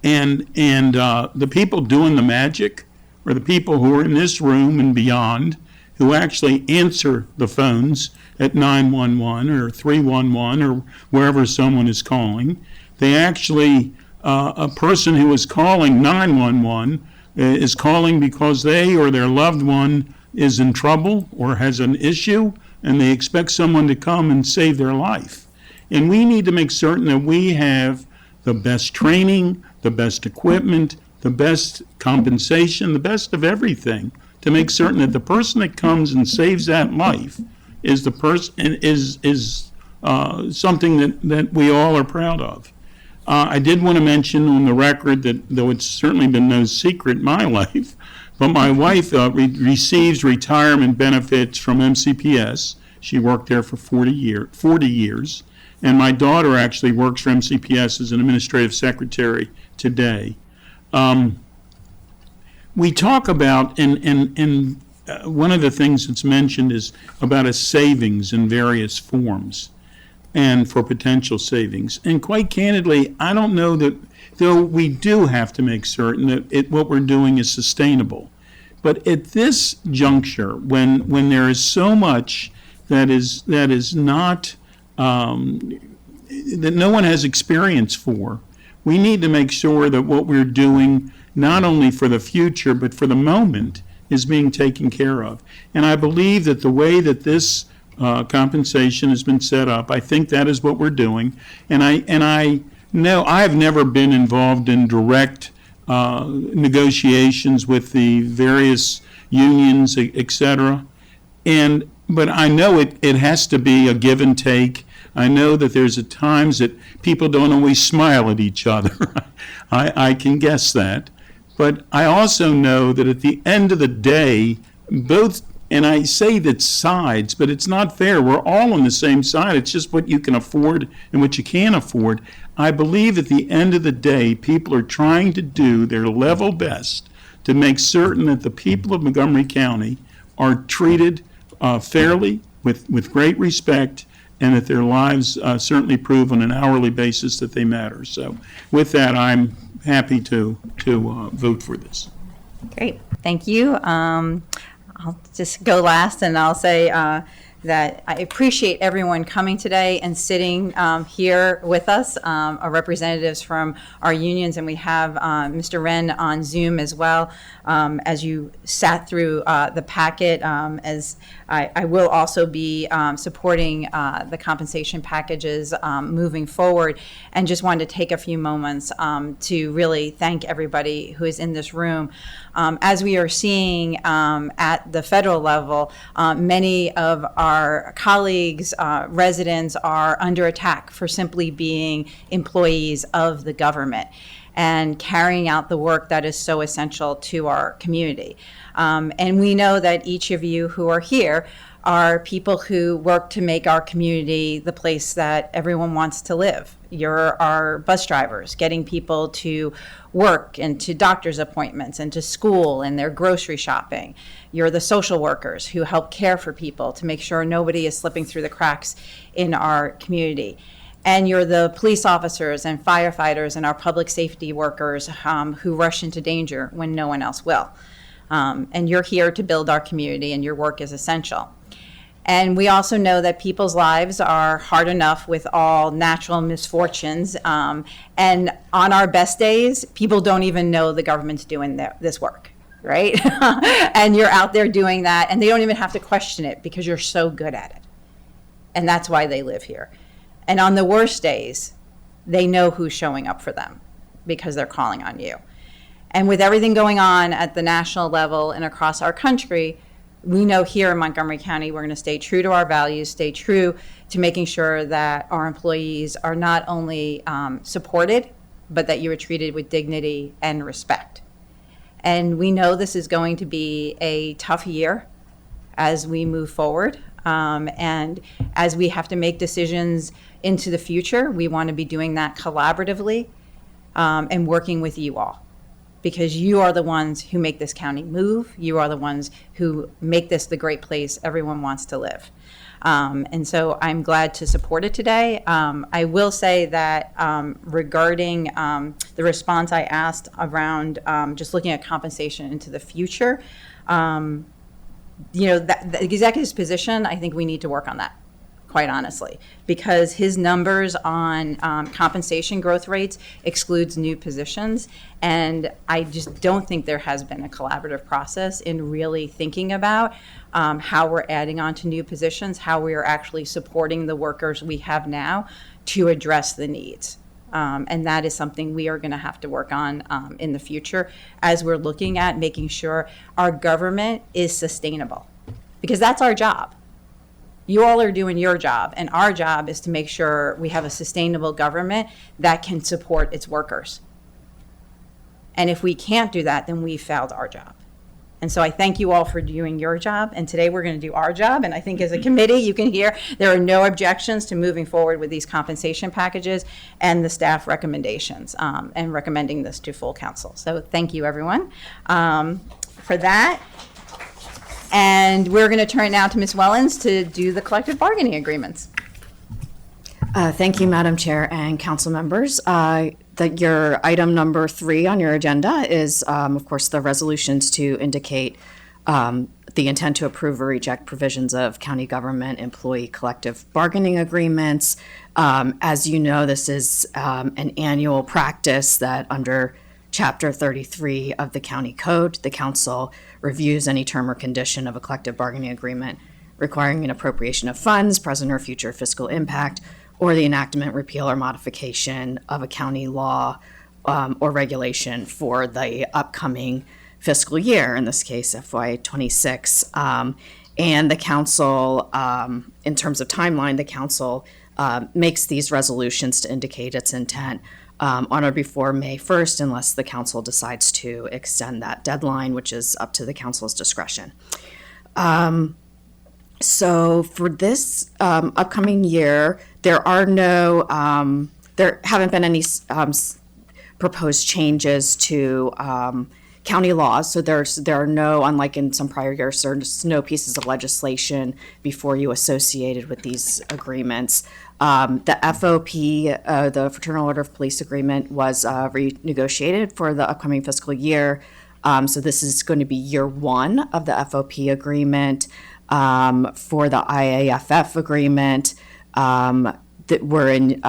And the people doing the magic are the people who are in this room and beyond, who actually answer the phones at 911 or 311 or wherever someone is calling. They actually, a person who is calling 911 is calling because they or their loved one is in trouble or has an issue, and they expect someone to come and save their life. And we need to make certain that we have the best training, the best equipment, the best compensation, the best of everything, to make certain that the person that comes and saves that life is the person is something that we all are proud of. I did want to mention on the record that, though it's certainly been no secret in my life, but my wife receives retirement benefits from MCPS. She worked there for 40 years. And my daughter actually works for MCPS as an administrative secretary today. We talk about, and one of the things that's mentioned is about a savings in various forms and for potential savings. And quite candidly, I don't know that, though we do have to make certain that what we're doing is sustainable. But at this juncture, when there is so much that is not, that no one has experience for, we need to make sure that what we're doing, not only for the future, but for the moment, is being taken care of. And I believe that the way that this compensation has been set up, I think that is what we're doing. And I know I've never been involved in direct negotiations with the various unions, et cetera. But I know it has to be a give and take. I know that there's at times that people don't always smile at each other. I can guess that. But I also know that at the end of the day, both, and I say that sides, but it's not fair. We're all on the same side. It's just what you can afford and what you can't afford. I believe at the end of the day, people are trying to do their level best to make certain that the people of Montgomery County are treated fairly, with great respect, and that their lives certainly prove on an hourly basis that they matter. So with that, I'm happy to vote for this. Great, thank you. I'll just go last, and I'll say that I appreciate everyone coming today and sitting here with us, our representatives from our unions, and we have Mr. Wren on Zoom as well. As you sat through the packet, as I will also be supporting the compensation packages moving forward, and just wanted to take a few moments to really thank everybody who is in this room. As we are seeing at the federal level, many of our colleagues, residents are under attack for simply being employees of the government. and carrying out the work that is so essential to our community. And we know that each of you who are here are people who work to make our community the place that everyone wants to live. You're our bus drivers, getting people to work and to doctor's appointments and to school and their grocery shopping. You're the social workers who help care for people to make sure nobody is slipping through the cracks in our community. And you're the police officers and firefighters and our public safety workers who rush into danger when no one else will. And you're here to build our community, and your work is essential. And we also know that people's lives are hard enough with all natural misfortunes. And on our best days, people don't even know the government's doing this work, right? And you're out there doing that, and they don't even have to question it because you're so good at it. And that's why they live here. And on the worst days, they know who's showing up for them because they're calling on you. And with everything going on at the national level and across our country, we know here in Montgomery County, we're going to stay true to our values, stay true to making sure that our employees are not only supported, but that you are treated with dignity and respect. And we know this is going to be a tough year as we move forward. And as we have to make decisions into the future, we want to be doing that collaboratively and working with you all. Because you are the ones who make this county move. You are the ones who make this the great place everyone wants to live. And so I'm glad to support it today. I will say that regarding the response I asked around just looking at compensation into the future, the executive's position, I think we need to work on that, quite honestly, because his numbers on compensation growth rates excludes new positions. And I just don't think there has been a collaborative process in really thinking about how we're adding on to new positions, how we are actually supporting the workers we have now to address the needs. And that is something we are going to have to work on in the future as we're looking at making sure our government is sustainable, because that's our job. You all are doing your job, and our job is to make sure we have a sustainable government that can support its workers. And if we can't do that, then we failed our job. And so I thank you all for doing your job, and today we're going to do our job. And I think as a committee, you can hear there are no objections to moving forward with these compensation packages and the staff recommendations and recommending this to full council. So thank you, everyone, for that. And we're going to turn now to Ms. Wellens to do the collective bargaining agreements. Thank you, Madam Chair and council members. Your item number 3 on your agenda is, of course, the resolutions to indicate the intent to approve or reject provisions of county government employee collective bargaining agreements. As you know, this is an annual practice that under Chapter 33 of the County Code, the council reviews any term or condition of a collective bargaining agreement requiring an appropriation of funds, present or future fiscal impact, or the enactment, repeal, or modification of a county law or regulation for the upcoming fiscal year, in this case FY26. And the council, in terms of timeline, the council makes these resolutions to indicate its intent on or before May 1st, unless the council decides to extend that deadline, which is up to the council's discretion. So for this upcoming year, there haven't been any proposed changes to county laws. So there are no, unlike in some prior years, there's no pieces of legislation before you associated with these agreements. The FOP, the Fraternal Order of Police Agreement, was renegotiated for the upcoming fiscal year. So this is going to be year 1 of the FOP agreement. For the IAFF agreement, that we're in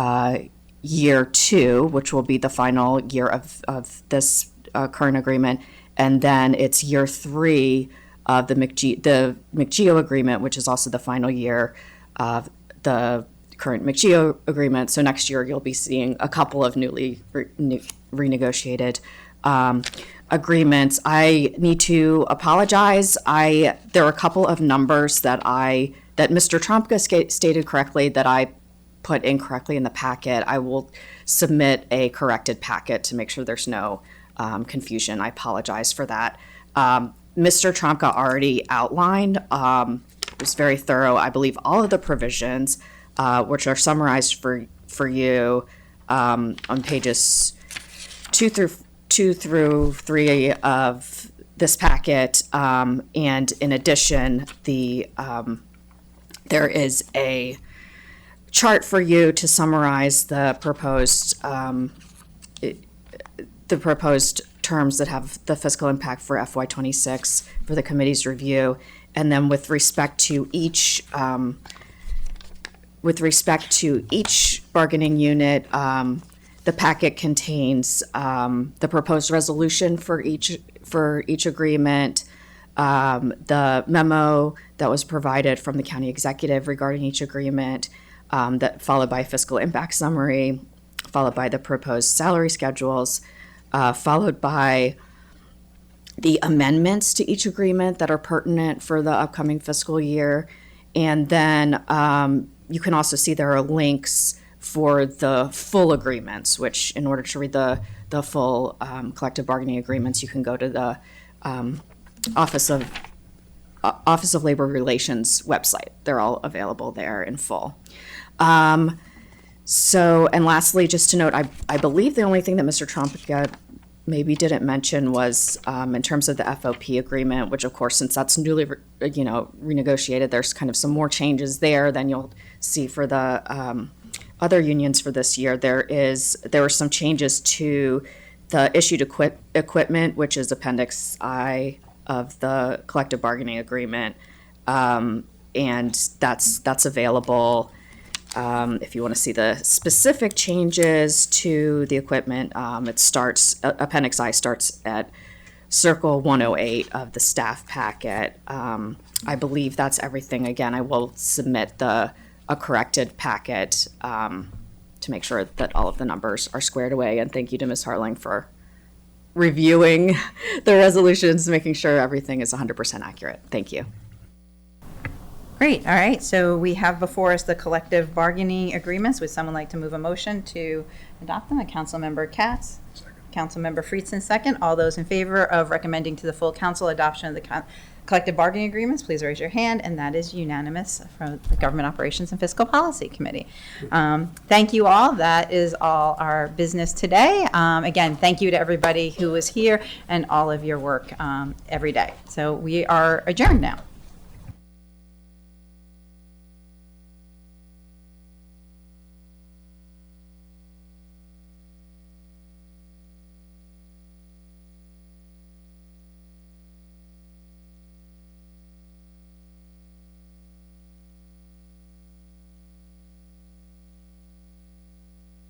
year 2, which will be the final year of this current agreement, and then it's year 3 of the McGeo agreement, which is also the final year of the current McGeo agreement. So next year you'll be seeing a couple of newly renegotiated agreements. I need to apologize. There are a couple of numbers that Mr. Trumpka stated correctly that I put incorrectly in the packet, I will submit a corrected packet to make sure there's no confusion. I apologize for that. Mr. Trumka already outlined, it was very thorough, I believe, all of the provisions, which are summarized for you on pages 2 through 3 of this packet. And in addition, there is a chart for you to summarize the proposed terms that have the fiscal impact for FY26 for the committee's review. And then with respect to each bargaining unit, the packet contains the proposed resolution for each agreement, the memo that was provided from the county executive regarding each agreement, that followed by a fiscal impact summary, followed by the proposed salary schedules, followed by the amendments to each agreement that are pertinent for the upcoming fiscal year. And then you can also see there are links for the full agreements, which in order to read the full collective bargaining agreements, you can go to the Office of Labor Relations website. They're all available there in full. And lastly, just to note, I believe the only thing that Mr. Trump maybe didn't mention was in terms of the FOP agreement, which of course, since that's newly renegotiated, there's kind of some more changes there than you'll see for the other unions for this year. There were some changes to the issued equipment, which is Appendix I of the collective bargaining agreement, and that's available. If you want to see the specific changes to the equipment, Appendix I starts at Circle 108 of the staff packet. I believe that's everything. Again, I will submit a corrected packet to make sure that all of the numbers are squared away. And thank you to Ms. Harling for reviewing the resolutions, making sure everything is 100% accurate. Thank you. Great, all right, so we have before us the collective bargaining agreements. Would someone like to move a motion to adopt them? Councilmember Katz? Councilmember Friedson, second. All those in favor of recommending to the full council adoption of the collective bargaining agreements, please raise your hand, and that is unanimous from the Government Operations and Fiscal Policy Committee. Thank you all. That is all our business today. Again, thank you to everybody who was here and all of your work every day. So we are adjourned now.